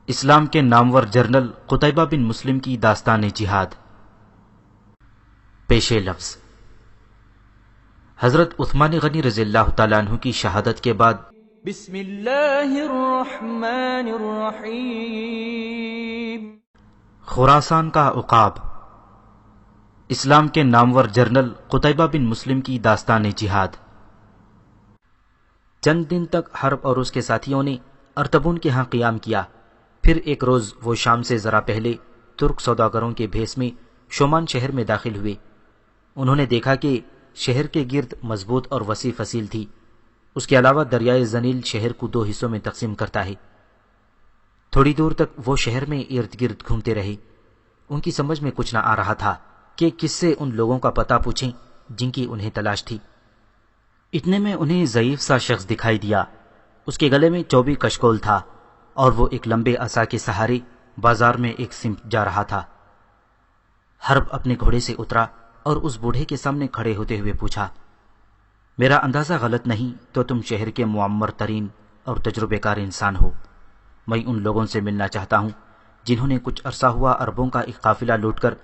اسلام کے نامور جنرل قتیبہ بن مسلم کی داستان جہاد۔ پیش لفظ۔ حضرت عثمان غنی رضی اللہ تعالیٰ عنہ کی شہادت کے بعد بسم اللہ الرحمن الرحیم۔ خراسان کا عقاب۔ اسلام کے نامور جنرل قتیبہ بن مسلم کی داستان جہاد۔ چند دن تک حرب اور اس کے ساتھیوں نے ارطبون کے ہاں قیام کیا۔ پھر ایک روز وہ شام سے ذرا پہلے ترک سوداگروں کے بھیس میں شومان شہر میں داخل ہوئے۔ انہوں نے دیکھا کہ شہر کے گرد مضبوط اور وسیع فصیل تھی۔ اس کے علاوہ دریائے زنیل شہر کو 2 حصوں میں تقسیم کرتا ہے۔ تھوڑی دور تک وہ شہر میں ارد گرد گھومتے رہے۔ ان کی سمجھ میں کچھ نہ آ رہا تھا کہ کس سے ان لوگوں کا پتہ پوچھیں جن کی انہیں تلاش تھی۔ اتنے میں انہیں ضعیف سا شخص دکھائی دیا۔ اس کے گلے میں چوبی کشکول تھا اور وہ ایک لمبے عصا کے سہارے بازار میں ایک سمت جا رہا تھا۔ حرب اپنے گھوڑے سے اترا اور اس بوڑھے کے سامنے کھڑے ہوتے ہوئے پوچھا، میرا اندازہ غلط نہیں تو تم شہر کے معمر ترین اور تجربے کار انسان ہو۔ میں ان لوگوں سے ملنا چاہتا ہوں جنہوں نے کچھ عرصہ ہوا عربوں کا ایک قافلہ لوٹ کر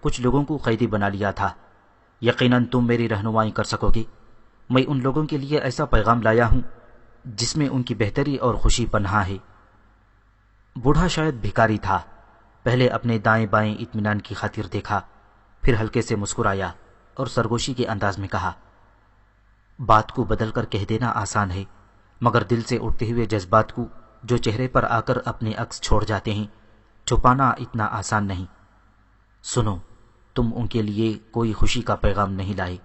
کچھ لوگوں کو قیدی بنا لیا تھا۔ یقیناً تم میری رہنمائی کر سکو گے۔ میں ان لوگوں کے لیے ایسا پیغام لایا ہوں جس میں ان کی بہتری اور خوشی پنہاں ہے۔ بوڑھا شاید بھکاری تھا۔ پہلے اپنے دائیں بائیں اطمینان کی خاطر دیکھا، پھر ہلکے سے مسکرایا اور سرگوشی کے انداز میں کہا، بات کو بدل کر کہہ دینا آسان ہے، مگر دل سے اٹھتے ہوئے جذبات کو جو چہرے پر آ کر اپنے عکس چھوڑ جاتے ہیں چھپانا اتنا آسان نہیں۔ سنو، تم ان کے لیے کوئی خوشی کا پیغام نہیں لائے۔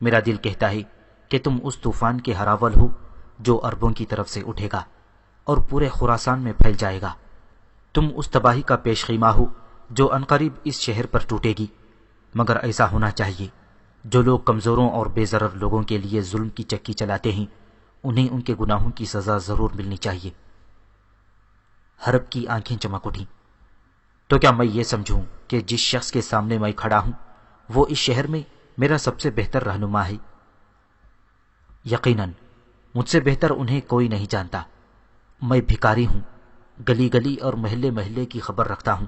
میرا دل کہتا ہے کہ تم اس طوفان کے ہراول ہو جو عربوں کی طرف سے اٹھے گا اور پورے خراسان میں پھیل جائے گا۔ تم اس تباہی کا پیش خیمہ ہو جو عنقریب اس شہر پر ٹوٹے گی، مگر ایسا ہونا چاہیے۔ جو لوگ کمزوروں اور بے ضرر لوگوں کے لیے ظلم کی چکی چلاتے ہیں انہیں ان کے گناہوں کی سزا ضرور ملنی چاہیے۔ حرب کی آنکھیں چمک اٹھیں۔ تو کیا میں یہ سمجھوں کہ جس شخص کے سامنے میں کھڑا ہوں وہ اس شہر میں میرا سب سے بہتر رہنما ہے؟ یقیناً مجھ سے بہتر انہیں کوئی نہیں جانتا۔ میں بھکاری ہوں، گلی گلی اور محلے محلے کی خبر رکھتا ہوں۔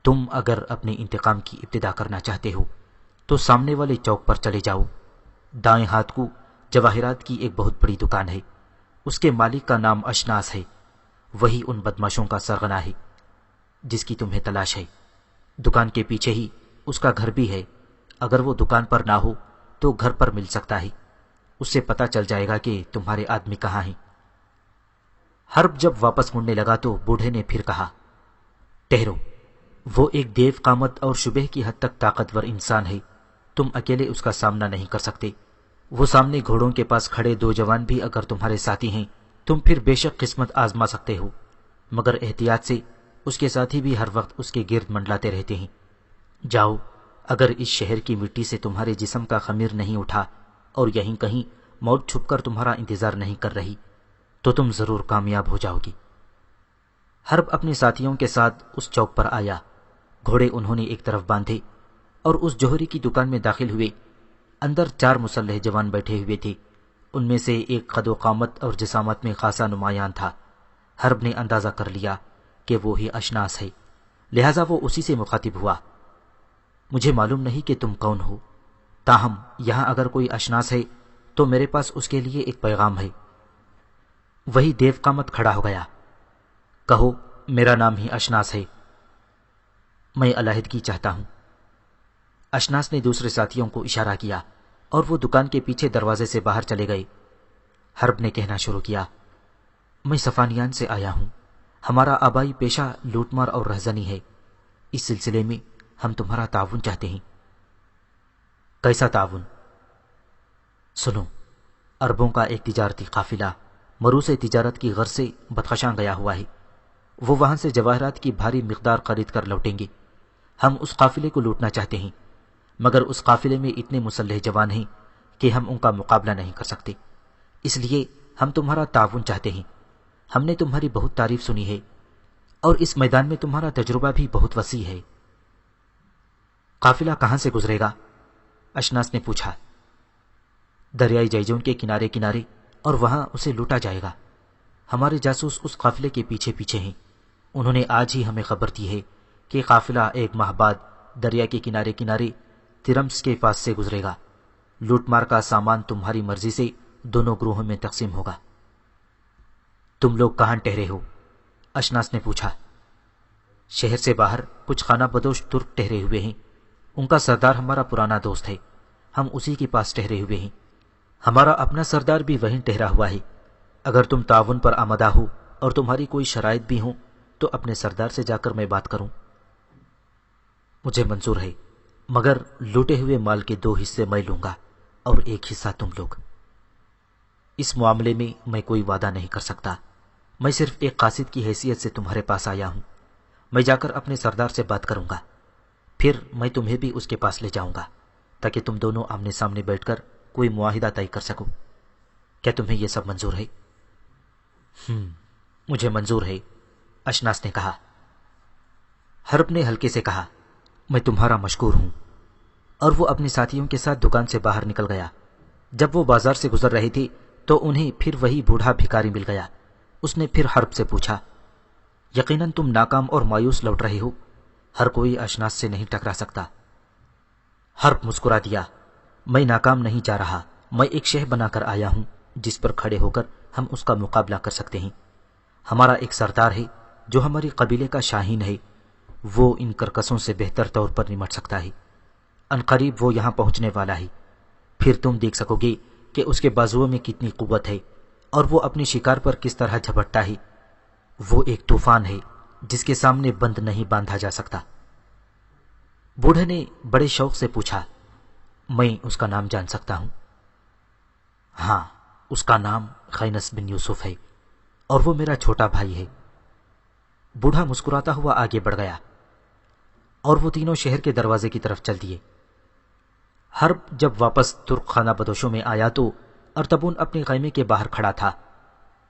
تم اگر اپنے انتقام کی ابتدا کرنا چاہتے ہو تو سامنے والے چوک پر چلے جاؤ۔ دائیں ہاتھ کو جواہرات کی ایک بہت بڑی دکان ہے۔ اس کے مالک کا نام اشناس ہے۔ وہی ان بدماشوں کا سرغنہ ہے جس کی تمہیں تلاش ہے۔ دکان کے پیچھے ہی اس کا گھر بھی ہے۔ اگر وہ دکان پر نہ ہو تو گھر پر مل سکتا ہے۔ اس سے پتہ چل جائے گا کہ تمہارے آدمی کہاں ہیں۔ حرب جب واپس مڑنے لگا تو بوڑھے نے پھر کہا، ٹھہرو، وہ ایک دیو قامت اور شبہ کی حد تک طاقتور انسان ہے۔ تم اکیلے اس کا سامنا نہیں کر سکتے۔ وہ سامنے گھوڑوں کے پاس کھڑے 2 جوان بھی اگر تمہارے ساتھی ہیں تم پھر بے شک قسمت آزما سکتے ہو، مگر احتیاط سے، اس کے ساتھی بھی ہر وقت اس کے گرد منڈلاتے رہتے ہیں۔ جاؤ، اگر اس شہر کی مٹی سے تمہارے جسم کا خمیر نہیں اٹھا اور یہیں کہیں موت چھپ کر تمہارا انتظار نہیں کر رہی تو تم ضرور کامیاب ہو جاؤ گی۔ حرب اپنے ساتھیوں کے ساتھ اس چوک پر آیا۔ گھوڑے انہوں نے ایک طرف باندھے اور اس جوہری کی دکان میں داخل ہوئے۔ اندر 4 مسلح جوان بیٹھے ہوئے تھے۔ ان میں سے ایک قد و قامت اور جسامت میں خاصا نمایاں تھا۔ حرب نے اندازہ کر لیا کہ وہ ہی اشناس ہے، لہذا وہ اسی سے مخاطب ہوا، مجھے معلوم نہیں کہ تم کون ہو، تاہم یہاں اگر کوئی اشناس ہے تو میرے پاس اس کے لیے ایک پیغام ہے۔ وہی دیو قامت کھڑا ہو گیا، کہو، میرا نام ہی اشناس ہے، میں علیحدگی چاہتا ہوں۔ اشناس نے دوسرے ساتھیوں کو اشارہ کیا اور وہ دکان کے پیچھے دروازے سے باہر چلے گئے۔ حرب نے کہنا شروع کیا، میں صفانیان سے آیا ہوں۔ ہمارا آبائی پیشہ لوٹ مار اور رہزنی ہے۔ اس سلسلے میں ہم تمہارا تعاون چاہتے ہیں۔ کیسا تعاون؟ سنو، عربوں کا ایک تجارتی قافلہ مروس تجارت کی غرض سے بدخشاں گیا ہوا ہے۔ وہ وہاں سے جواہرات کی بھاری مقدار خرید کر لوٹیں گے۔ ہم اس قافلے کو لوٹنا چاہتے ہیں، مگر اس قافلے میں اتنے مسلح جوان ہیں کہ ہم ان کا مقابلہ نہیں کر سکتے۔ اس لیے ہم تمہارا تعاون چاہتے ہیں۔ ہم نے تمہاری بہت تعریف سنی ہے اور اس میدان میں تمہارا تجربہ بھی بہت وسیع ہے۔ قافلہ کہاں سے گزرے گا؟ اشناس نے پوچھا۔ دریائے جیجون کے کنارے کنارے، اور وہاں اسے لوٹا جائے گا۔ ہمارے جاسوس اس قافلے کے پیچھے پیچھے ہیں۔ انہوں نے آج ہی ہمیں خبر دی ہے کہ قافلہ 1 ماہ بعد دریا کے کنارے کنارے ترمس کے پاس سے گزرے گا۔ لوٹ مار کا سامان تمہاری مرضی سے دونوں گروہوں میں تقسیم ہوگا۔ تم لوگ کہاں ٹھہرے ہو؟ اشناس نے پوچھا۔ شہر سے باہر کچھ خانہ بدوش ترک ٹھہرے ہوئے ہیں، ان کا سردار ہمارا پرانا دوست ہے، ہم اسی کے پاس ٹھہرے ہوئے ہیں۔ ہمارا اپنا سردار بھی وہیں ٹھہرا ہوا ہے۔ اگر تم تعاون پر آمادہ ہو اور تمہاری کوئی شرائط بھی ہوں تو اپنے سردار سے جا کر میں بات کروں۔ مجھے منظور ہے، مگر لوٹے ہوئے مال کے 2 حصے میں لوں گا اور 1 حصہ تم لوگ۔ اس معاملے میں میں کوئی وعدہ نہیں کر سکتا، میں صرف ایک قاصد کی حیثیت سے تمہارے پاس آیا ہوں۔ میں جا کر اپنے سردار سے بات کروں گا، پھر میں تمہیں بھی اس کے پاس لے جاؤں گا تاکہ تم دونوں آمنے سامنے بیٹھ کر کوئی معاہدہ طے کر سکو۔ کیا تمہیں یہ سب منظور ہے؟ مجھے منظور ہے، اشناس نے کہا۔ حرب نے ہلکے سے کہا، میں تمہارا مشکور ہوں، اور وہ اپنے ساتھیوں کے ساتھ دکان سے باہر نکل گیا۔ جب وہ بازار سے گزر رہے تھے تو انہیں پھر وہی بوڑھا بھکاری مل گیا۔ اس نے پھر حرب سے پوچھا، یقیناً تم ناکام اور مایوس لوٹ رہے ہو، ہر کوئی اشناس سے نہیں ٹکرا سکتا۔ حرب مسکرا دیا، میں ناکام نہیں جا رہا، میں ایک شہ بنا کر آیا ہوں جس پر کھڑے ہو کر ہم اس کا مقابلہ کر سکتے ہیں۔ ہمارا ایک سردار ہے جو ہماری قبیلے کا شاہین ہے، وہ ان کرکسوں سے بہتر طور پر نمٹ سکتا ہے۔ عنقریب وہ یہاں پہنچنے والا ہے، پھر تم دیکھ سکو گے کہ اس کے بازوؤں میں کتنی قوت ہے اور وہ اپنی شکار پر کس طرح جھپٹتا ہے۔ وہ ایک طوفان ہے جس کے سامنے بند نہیں باندھا جا سکتا۔ بوڑھے نے بڑے شوق سے پوچھا، میں اس کا نام جان سکتا ہوں؟ ہاں، اس کا نام خینس بن یوسف ہے اور وہ میرا چھوٹا بھائی ہے۔ بوڑھا مسکراتا ہوا آگے بڑھ گیا اور وہ تینوں شہر کے دروازے کی طرف چل دیے۔ حرب جب واپس ترک خانہ بدوشوں میں آیا تو ارطبون اپنے خیمے کے باہر کھڑا تھا۔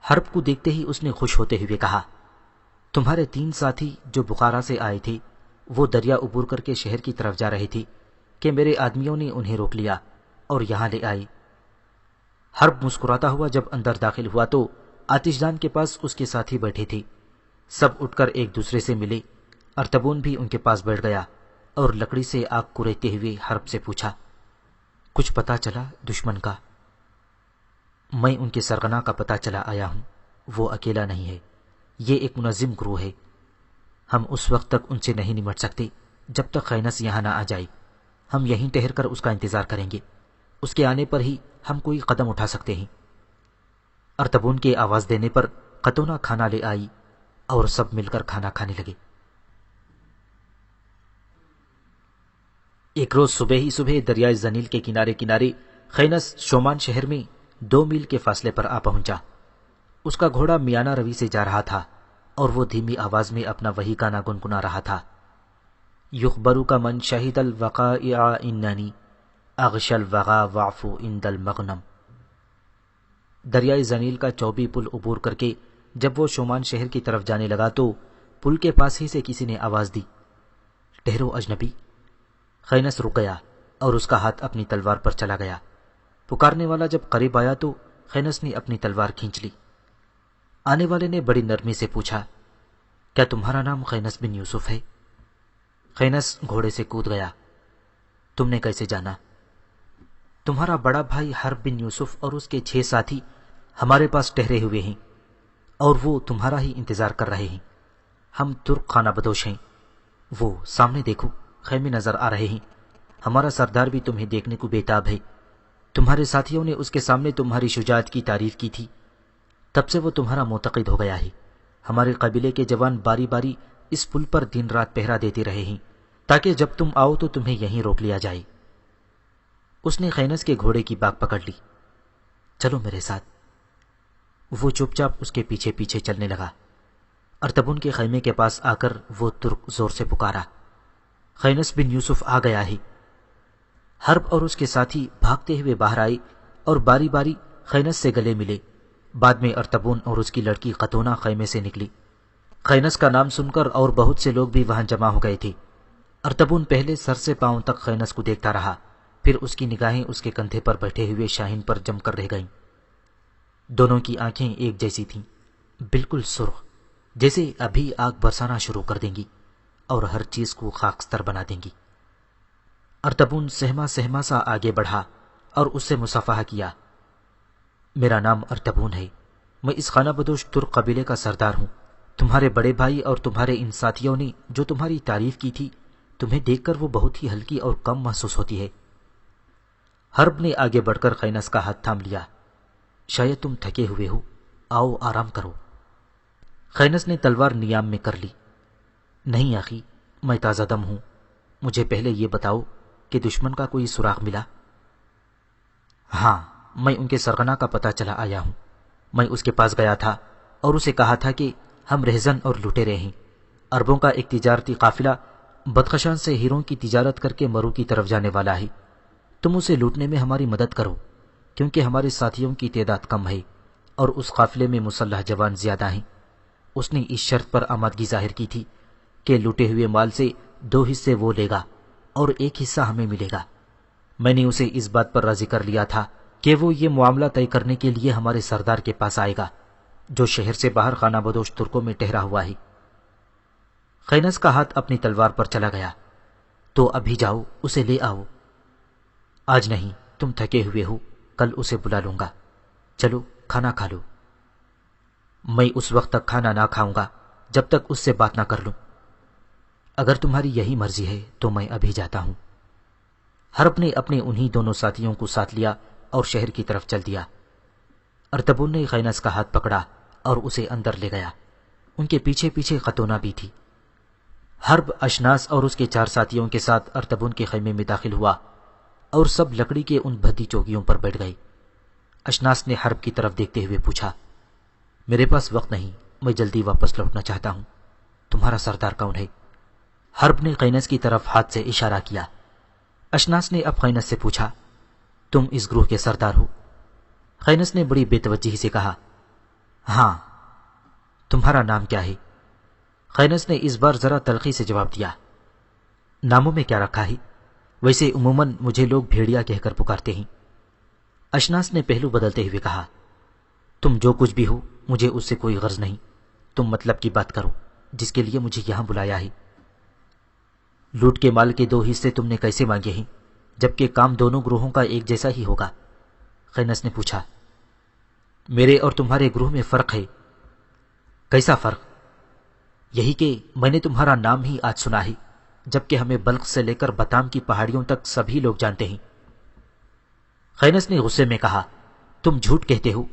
حرب کو دیکھتے ہی اس نے خوش ہوتے ہوئے کہا، تمہارے 3 ساتھی جو بخارا سے آئے تھے وہ دریا عبور کر کے شہر کی طرف جا رہے تھے کہ میرے آدمیوں نے انہیں روک لیا اور یہاں لے آئے۔ حرب مسکراتا ہوا جب اندر داخل ہوا تو آتش دان کے پاس اس کے ساتھی بیٹھے تھے۔ سب اٹھ کر ایک دوسرے سے ملے۔ ارطبون بھی ان کے پاس بیٹھ گیا اور لکڑی سے آگ کریتے ہوئے حرب سے پوچھا، کچھ پتا چلا دشمن کا؟ میں ان کے سرغنہ کا پتا چلا آیا ہوں، وہ اکیلا نہیں ہے، یہ ایک منظم گروہ ہے۔ ہم اس وقت تک ان سے نہیں نمٹ سکتے جب تک خینس یہاں نہ آ جائے۔ ہم یہیں ٹھہر کر اس کا انتظار کریں گے، اس کے آنے پر ہی ہم کوئی قدم اٹھا سکتے ہیں۔ ارطبون کے آواز دینے پر قطونہ کھانا لے آئی اور سب مل کر کھانا کھانے لگے۔ ایک روز صبح ہی صبح دریائے زنیل کے کنارے کنارے خینس شومان شہر میں 2 میل کے فاصلے پر آ پہنچا۔ اس کا گھوڑا میانہ روی سے جا رہا تھا اور وہ دھیمی آواز میں اپنا وہی گانا گنگنا رہا تھا، یخبرو کا من شہید الوقائع اننی اغشى الوغا وعفو عند المغنم۔ دریائے زنیل کا چوبی پل عبور کر کے جب وہ شومان شہر کی طرف جانے لگا تو پل کے پاس ہی سے کسی نے آواز دی، ٹھہرو اجنبی۔ خینس رک گیا اور اس کا ہاتھ اپنی تلوار پر چلا گیا۔ پکارنے والا جب قریب آیا تو خینس نے اپنی تلوار کھینچ لی۔ آنے والے نے بڑی نرمی سے پوچھا، کیا تمہارا نام خینس بن یوسف ہے؟ خینس گھوڑے سے کود گیا، تم نے کیسے جانا؟ تمہارا بڑا بھائی حرب بن یوسف اور اس کے 6 ساتھی ہمارے پاس ٹھہرے ہوئے ہیں اور وہ تمہارا ہی انتظار کر رہے ہیں۔ ہم ترک خانہ بدوش ہیں، وہ سامنے دیکھو خیمے نظر آ رہے ہیں۔ ہمارا سردار بھی تمہیں دیکھنے کو بےتاب ہے۔ تمہارے ساتھیوں نے اس کے سامنے تمہاری شجاعت کی تعریف کی تھی، تب سے وہ تمہارا معتقد ہو گیا ہے۔ ہمارے قبیلے کے جوان باری باری اس پل پر دن رات پہرا دیتے رہے ہیں تاکہ جب تم آؤ تو تمہیں یہیں روک لیا جائے۔ اس نے خینس کے گھوڑے کی باگ پکڑ لی، چلو میرے ساتھ۔ وہ چپ چاپ اس کے پیچھے پیچھے چلنے لگا۔ ارطبون کے خیمے کے پاس آ کر وہ ترک زور سے پکارا، خینس بن یوسف آ گیا ہے۔ حرب اور اس کے ساتھی بھاگتے ہوئے باہر آئے اور باری باری خینس سے گلے ملے۔ بعد میں ارطبون اور اس کی لڑکی قطونہ خیمے سے نکلی۔ خینس کا نام سن کر اور بہت سے لوگ بھی وہاں جمع ہو گئے تھے۔ ارطبون پہلے سر سے پاؤں تک خینس کو دیکھتا رہا، پھر اس کی نگاہیں اس کے کندھے پر بیٹھے ہوئے شاہین پر جم کر رہ گئیں۔ دونوں کی آنکھیں ایک جیسی تھیں، بالکل سرخ، جیسے ابھی آگ برسانا شروع کر دیں گی اور ہر چیز کو خاکستر بنا دیں گی۔ ارطبون سہما سہما سا آگے بڑھا اور اس سے مصافحہ کیا۔ میرا نام ارطبون ہے، میں اس خانہ بدوش ترک قبیلے کا سردار ہوں۔ تمہارے بڑے بھائی اور تمہارے ان ساتھیوں نے جو تمہاری تعریف کی تھی، تمہیں دیکھ کر وہ بہت ہی ہلکی اور کم محسوس ہوتی ہے۔ حرب نے آگے بڑھ کر خینس کا ہاتھ تھام لیا۔ شاید تم تھکے ہوئے ہو، آؤ آرام کرو۔ خینس نے تلوار نیام میں کر لی۔ نہیں آخی، میں تازہ دم ہوں، مجھے پہلے یہ بتاؤ کہ دشمن کا کوئی سراغ ملا؟ ہاں، میں ان کے سرغنہ کا پتہ چلا آیا ہوں۔ میں اس کے پاس گیا تھا اور اسے کہا تھا کہ ہم رہزن اور لٹیرے ہیں۔ عربوں کا ایک تجارتی قافلہ بدخشان سے ہیروں کی تجارت کر کے مرو کی طرف جانے والا ہے۔ تم اسے لوٹنے میں ہماری مدد کرو، کیونکہ ہمارے ساتھیوں کی تعداد کم ہے اور اس قافلے میں مسلح جوان زیادہ ہیں۔ اس نے اس شرط پر آمادگی ظاہر کی تھی کہ لوٹے ہوئے مال سے 2 حصے وہ لے گا اور 1 حصہ ہمیں ملے گا۔ میں نے اسے اس بات پر راضی کر لیا تھا کہ وہ یہ معاملہ طے کرنے کے لیے ہمارے سردار کے پاس آئے گا، جو شہر سے باہر خانہ بدوش ترکوں میں ٹھہرا ہوا ہے۔ خینس کا ہاتھ اپنی تلوار پر چلا گیا۔ تو ابھی جاؤ، اسے لے آؤ۔ آج نہیں، تم تھکے ہوئے ہو، کل اسے بلا لوں گا۔ چلو کھانا کھا لو۔ میں اس وقت تک کھانا نہ کھاؤں گا جب تک اس سے بات نہ کر لوں۔ اگر تمہاری یہی مرضی ہے تو میں ابھی جاتا ہوں۔ حرب نے اپنے انہی دونوں ساتھیوں کو ساتھ لیا اور شہر کی طرف چل دیا۔ ارطبون نے خینس کا ہاتھ پکڑا اور اسے اندر لے گیا۔ ان کے پیچھے پیچھے خطونہ بھی تھی۔ حرب اشناس اور اس کے 4 ساتھیوں کے ساتھ ارطبون کے خیمے میں داخل ہوا اور سب لکڑی کے ان بھدی چوکیوں پر بیٹھ گئے۔ اشناس نے حرب کی طرف دیکھتے ہوئے پوچھا، میرے پاس وقت نہیں، میں جلدی واپس لوٹنا چاہتا ہوں۔ تمہارا سردار کون ہے؟ حرب نے خینس کی طرف ہاتھ سے اشارہ کیا۔ اشناس نے اب خینس سے پوچھا، تم اس گروہ کے سردار ہو؟ خینس نے بڑی بے توجہی سے کہا، ہاں۔ تمہارا نام کیا ہے؟ خینس نے اس بار ذرا تلخی سے جواب دیا، ناموں میں کیا رکھا ہے؟ ویسے عموماً مجھے لوگ بھیڑیا کہہ کر پکارتے ہیں۔ اشناس نے پہلو بدلتے ہوئے کہا، تم جو کچھ بھی ہو، مجھے اس سے کوئی غرض نہیں۔ تم مطلب کی بات کرو جس کے لیے مجھے یہاں بلایا ہے۔ لوٹ کے مال کے 2 حصے تم نے کیسے مانگے ہیں جبکہ کام دونوں گروہوں کا ایک جیسا ہی ہوگا؟ خینس نے پوچھا۔ میرے اور تمہارے گروہ میں فرق ہے۔ کیسا فرق؟ یہی کہ میں نے تمہارا نام ہی آج سنا ہے، جبکہ ہمیں بلخ سے لے کر بتام کی پہاڑیوں تک سبھی لوگ جانتے ہیں۔ خینس نے غصے میں کہا، تم جھوٹ کہتے ہو۔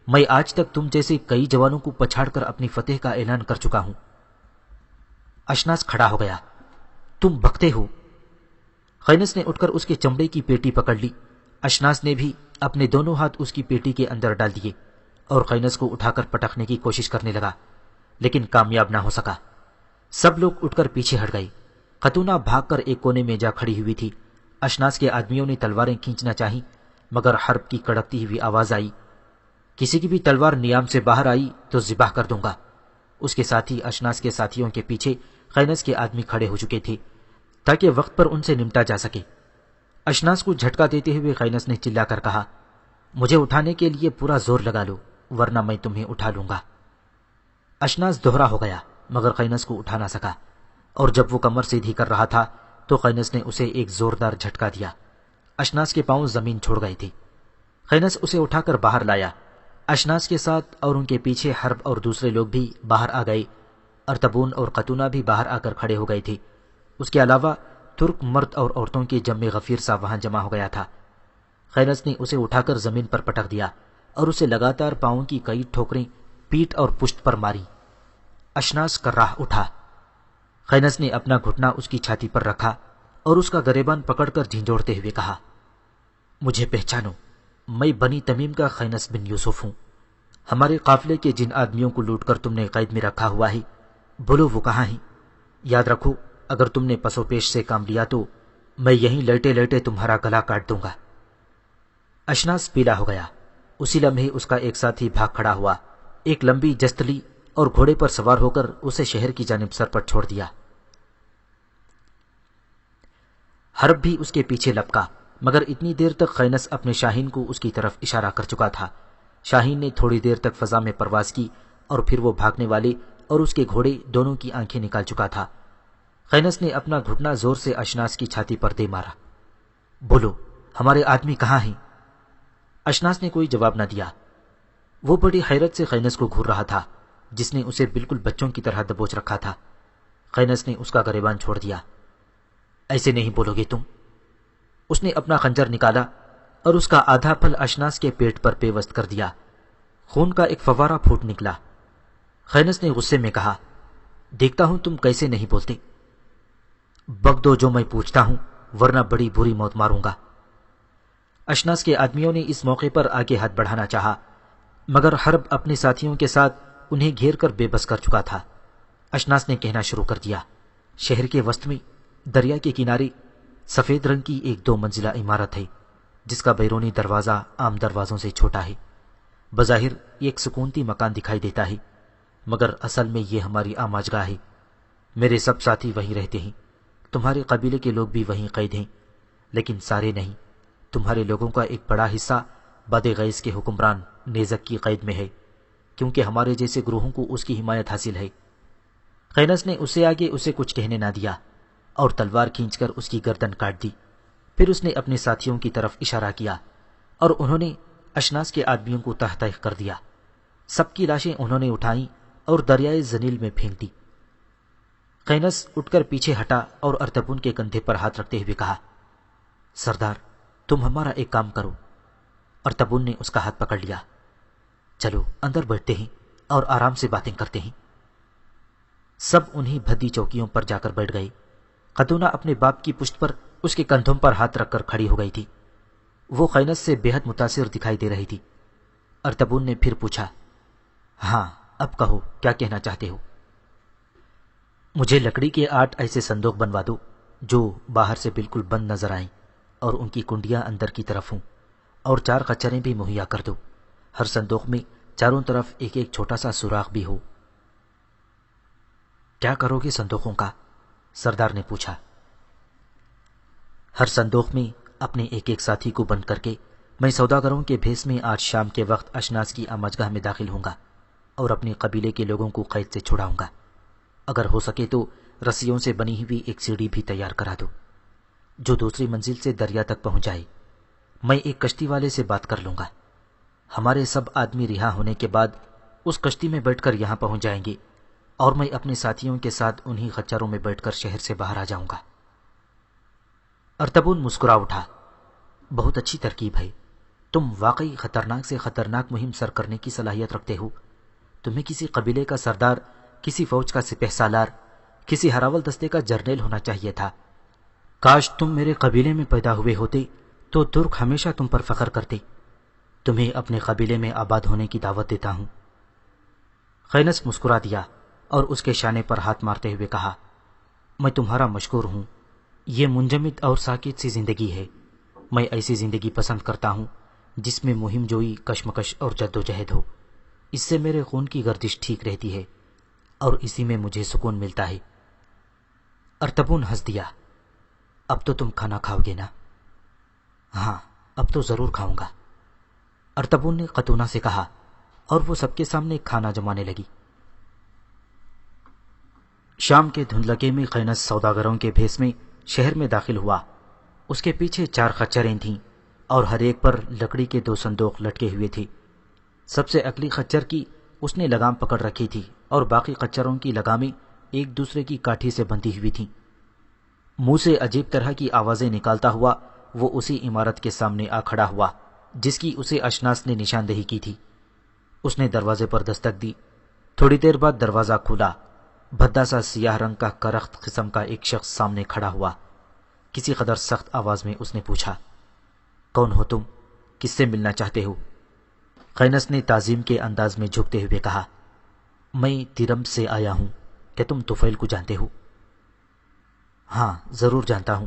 میں آج تک تم جیسے کئی جوانوں کو پچھاڑ کر اپنی فتح کا اعلان کر چکا ہوں۔ اشناس کھڑا ہو گیا، تم بکتے ہو۔ خینس نے اٹھ کر اس کے چمڑے کی پیٹی پکڑ لی۔ اشناس نے بھی اپنے دونوں ہاتھ اس کی پیٹی کے اندر ڈال دیے اور خینس کو اٹھا کر پٹکنے کی کوشش کرنے لگا، لیکن کامیاب نہ ہو سکا۔ سب لوگ اٹھ کر پیچھے ہٹ گئے۔ خاتونہ بھاگ کر ایک کونے میں جا کھڑی ہوئی تھی۔ اشناس کے آدمیوں نے تلواریں کھینچنا چاہیں، مگر حرب کی کڑکتی ہوئی آواز آئی، کسی کی بھی تلوار نیام سے باہر آئی تو ذبح کر دوں گا۔ اس کے ساتھ ہی اشناس کے ساتھیوں کے پیچھے خینس کے آدمی کھڑے ہو چکے تھے تاکہ وقت پر ان سے نمٹا جا سکے۔ اشناس کو جھٹکا دیتے ہوئے خینس نے چلا کر کہا، مجھے اٹھانے کے لیے پورا زور لگا لو ورنہ میں تمہیں اٹھا لوں گا۔ اشناس دوہرا ہو گیا مگر خینس کو اٹھا نہ سکا، اور جب وہ کمر سیدھی کر رہا تھا تو خینس نے اسے ایک زوردار جھٹکا دیا۔ اشناس کے پاؤں زمین چھوڑ گئے تھے۔ خینس اسے اٹھا کر باہر لایا۔ اشناس کے ساتھ اور ان کے پیچھے حرب اور دوسرے لوگ بھی باہر آ گئے۔ ارطبون اور خاتونہ بھی باہر آ کر کھڑے ہو گئے تھے۔ اس کے علاوہ ترک مرد اور عورتوں کے جمع غفیر سا وہاں جمع ہو گیا تھا۔ خینس نے اسے اٹھا کر زمین پر پٹک دیا اور اسے لگاتار پاؤں کی کئی ٹھوکریں پیٹھ اور پشت پر ماری۔ اشناس کرراہ اٹھا۔ خینس نے اپنا گھٹنا اس کی چھاتی پر رکھا اور اس کا گریبان پکڑ کر جھنجھوڑتے ہوئے کہا، مجھے پہچانو، میں بنی تمیم کا خینس بن یوسف ہوں۔ ہمارے قافلے کے جن آدمیوں کو لوٹ کر تم نے قید میں رکھا ہوا ہے، بولو وہ کہاں ہیں؟ یاد رکھو، اگر تم نے پسو پیش سے کام لیا تو میں یہیں لیٹے لیٹے تمہارا گلا کاٹ دوں گا۔ اشناس پیلا ہو گیا۔ اسی لمحے اس کا ایک ساتھی بھاگ کھڑا ہوا، ایک لمبی جست لی اور گھوڑے پر سوار ہو کر اسے شہر کی جانب سرپٹ چھوڑ دیا۔ حرب بھی اس کے پیچھے لپکا، مگر اتنی دیر تک خینس اپنے شاہین کو اس کی طرف اشارہ کر چکا تھا۔ شاہین نے تھوڑی دیر تک فضا میں پرواز کی اور پھر وہ بھاگنے والے اور اس کے گھوڑے دونوں کی آنکھیں نکال چکا تھا۔ خینس نے اپنا گھٹنا زور سے اشناس کی چھاتی پر دے مارا۔ بولو، ہمارے آدمی کہاں ہیں؟ اشناس نے کوئی جواب نہ دیا۔ وہ بڑی حیرت سے خینس کو گھور رہا تھا، جس نے اسے بالکل بچوں کی طرح دبوچ رکھا تھا۔ خینس نے اس کا گریبان چھوڑ دیا۔ ایسے نہیں بولو گے تم؟ اس نے اپنا خنجر نکالا اور اس کا آدھا پھل اشناس کے پیٹ پر پیوست کر دیا۔ خون کا ایک فوارہ پھوٹ نکلا۔ خینس نے غصے میں کہا، دیکھتا ہوں تم کیسے نہیں بولتے۔ بک دو جو میں پوچھتا ہوں، ورنہ بڑی بری موت ماروں گا۔ اشناس کے آدمیوں نے اس موقع پر آگے ہاتھ بڑھانا چاہا، مگر حرب اپنے ساتھیوں کے ساتھ انہیں گھیر کر بے بس کر چکا تھا۔ اشناس نے کہنا شروع کر دیا، شہر کے وسط میں دریا کے کنارے سفید رنگ کی ایک 2 منزلہ عمارت ہے، جس کا بیرونی دروازہ عام دروازوں سے چھوٹا ہے۔ بظاہر یہ ایک سکونتی مکان دکھائی دیتا ہے، مگر اصل میں یہ ہماری آماجگاہ ہے۔ میرے سب ساتھی وہیں رہتے ہیں، تمہارے قبیلے کے لوگ بھی وہیں قید ہیں، لیکن سارے نہیں۔ تمہارے لوگوں کا ایک بڑا حصہ باد غیث کے حکمران نیزک کی قید میں ہے، کیونکہ ہمارے جیسے گروہوں کو اس کی حمایت حاصل ہے۔ خینس نے اسے آگے اسے کچھ کہنے نہ دیا اور تلوار کھینچ کر اس کی گردن کاٹ دی۔ پھر اس نے اپنے ساتھیوں کی طرف اشارہ کیا اور انہوں نے اشناس کے آدمیوں کو تہ تہ کر دیا۔ سب کی لاشیں انہوں نے اٹھائیں اور دریائے زنیل میں پھینک دی۔ خینس اٹھ کر پیچھے ہٹا اور ارتبون کے کندھے پر ہاتھ رکھتے ہوئے کہا، سردار، تم ہمارا ایک کام کرو۔ ارتبون نے اس کا ہاتھ پکڑ لیا۔ چلو اندر بیٹھتے ہیں اور آرام سے باتیں کرتے ہیں۔ سب انہی بھدی چوکیوں پر جا کر بیٹھ گئے۔ خاتونہ اپنے باپ کی پشت پر اس کے کندھوں پر ہاتھ رکھ کر کھڑی ہو گئی تھی۔ وہ خینس سے بے حد متاثر دکھائی دے رہی تھی۔ ارتبون نے پھر پوچھا، ہاں اب کہو، کیا کہنا چاہتے ہو؟ مجھے لکڑی کے 8 ایسے صندوق بنوا دو جو باہر سے بالکل بند نظر آئیں اور ان کی کنڈیاں اندر کی طرف ہوں، اور 4 خچریں بھی مہیا کر دو۔ ہر صندوق میں چاروں طرف ایک ایک چھوٹا سا سوراخ بھی ہو۔ کیا کرو گے صندوقوں کا؟ سردار نے پوچھا۔ ہر صندوق میں اپنے ایک ایک ساتھی کو بند کر کے میں سوداگروں کے بھیس میں آج شام کے وقت اشناس کی آماجگاہ میں داخل ہوں گا اور اپنے قبیلے کے لوگوں کو قید سے چھڑاؤں گا۔ اگر ہو سکے تو رسیوں سے بنی ہوئی ایک سیڑھی بھی تیار کرا دو جو دوسری منزل سے دریا تک پہنچ جائے۔ میں ایک کشتی والے سے بات کر لوں گا۔ ہمارے سب آدمی رہا ہونے کے بعد اس کشتی میں بیٹھ کر یہاں پہنچ جائیں گے اور میں اپنے ساتھیوں کے ساتھ انہی خچروں میں بیٹھ کر شہر سے باہر آ جاؤں گا۔ ارتبون مسکرا اٹھا، بہت اچھی ترکیب ہے۔ تم واقعی خطرناک سے خطرناک مہم سر کرنے کی صلاحیت رکھتے ہو۔ تمہیں کسی قبیلے کا سردار، کسی فوج کا سپہ سالار، کسی ہراول دستے کا جرنیل ہونا چاہیے تھا۔ کاش تم میرے قبیلے میں پیدا ہوئے ہوتے تو ترک ہمیشہ تم پر فخر کرتے۔ تمہیں اپنے قبیلے میں آباد ہونے کی دعوت دیتا ہوں۔ خینس مسکرا دیا اور اس کے شانے پر ہاتھ مارتے ہوئے کہا، میں تمہارا مشکور ہوں۔ یہ منجمد اور ساکت سی زندگی ہے۔ میں ایسی زندگی پسند کرتا ہوں جس میں مہم جوئی، کشمکش اور جد و جہد ہو۔ اس سے میرے خون کی گردش ٹھیک رہتی ہے اور اسی میں مجھے سکون ملتا ہے۔ ارتبون ہنس دیا، اب تو تم کھانا کھاؤ گے نا؟ ہاں اب تو ضرور کھاؤں گا، ارتبون نے خاتونہ سے کہا، اور وہ سب کے سامنے کھانا جمانے لگی۔ شام کے دھندلکے میں خینس سوداگروں کے بھیس میں شہر میں داخل ہوا۔ اس کے پیچھے 4 خچریں تھیں اور ہر ایک پر لکڑی کے 2 صندوق لٹکے ہوئے تھے۔ سب سے اگلی خچر کی اس نے لگام پکڑ رکھی تھی اور باقی خچروں کی لگامیں ایک دوسرے کی کاٹھی سے بندھی ہوئی تھیں۔ منہ سے عجیب طرح کی آوازیں نکالتا ہوا وہ اسی عمارت کے سامنے آ کھڑا ہوا جس کی اسے اشناس نے نشاندہی کی تھی۔ اس نے دروازے پر دستک دی۔ تھوڑی دیر بعد دروازہ کھلا۔ بھدا سا سیاہ رنگ کا کرخت قسم کا ایک شخص سامنے کھڑا ہوا۔ کسی قدر سخت آواز میں اس نے پوچھا، کون ہو تم؟ کس سے ملنا چاہتے ہو؟ خینس نے تعظیم کے انداز میں جھکتے ہوئے کہا، میں تیرم سے آیا ہوں۔ کیا تم طفیل کو جانتے ہو؟ ہاں ضرور جانتا ہوں۔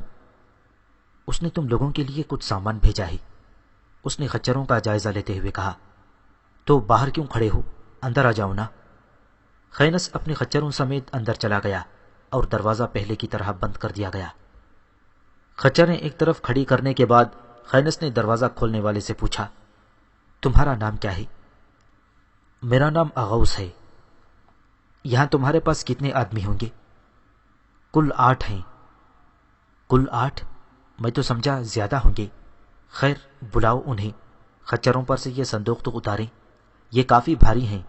اس نے تم لوگوں کے لیے کچھ سامان بھیجا ہے۔ اس نے خچروں کا جائزہ لیتے ہوئے کہا، تو باہر کیوں کھڑے ہو؟ اندر آ جاؤ نا۔ خینس اپنے خچروں سمیت اندر چلا گیا اور دروازہ پہلے کی طرح بند کر دیا گیا۔ خچریں ایک طرف کھڑی کرنے کے بعد خینس نے دروازہ کھولنے والے سے پوچھا، تمہارا نام کیا ہے؟ میرا نام اغوث ہے۔ یہاں تمہارے پاس کتنے آدمی ہوں گے؟ کل 8 ہیں۔ کل 8؟ میں تو سمجھا زیادہ ہوں گے۔ خیر بلاؤ انہیں، خچروں پر سے یہ صندوق تو اتاریں، یہ کافی بھاری ہیں،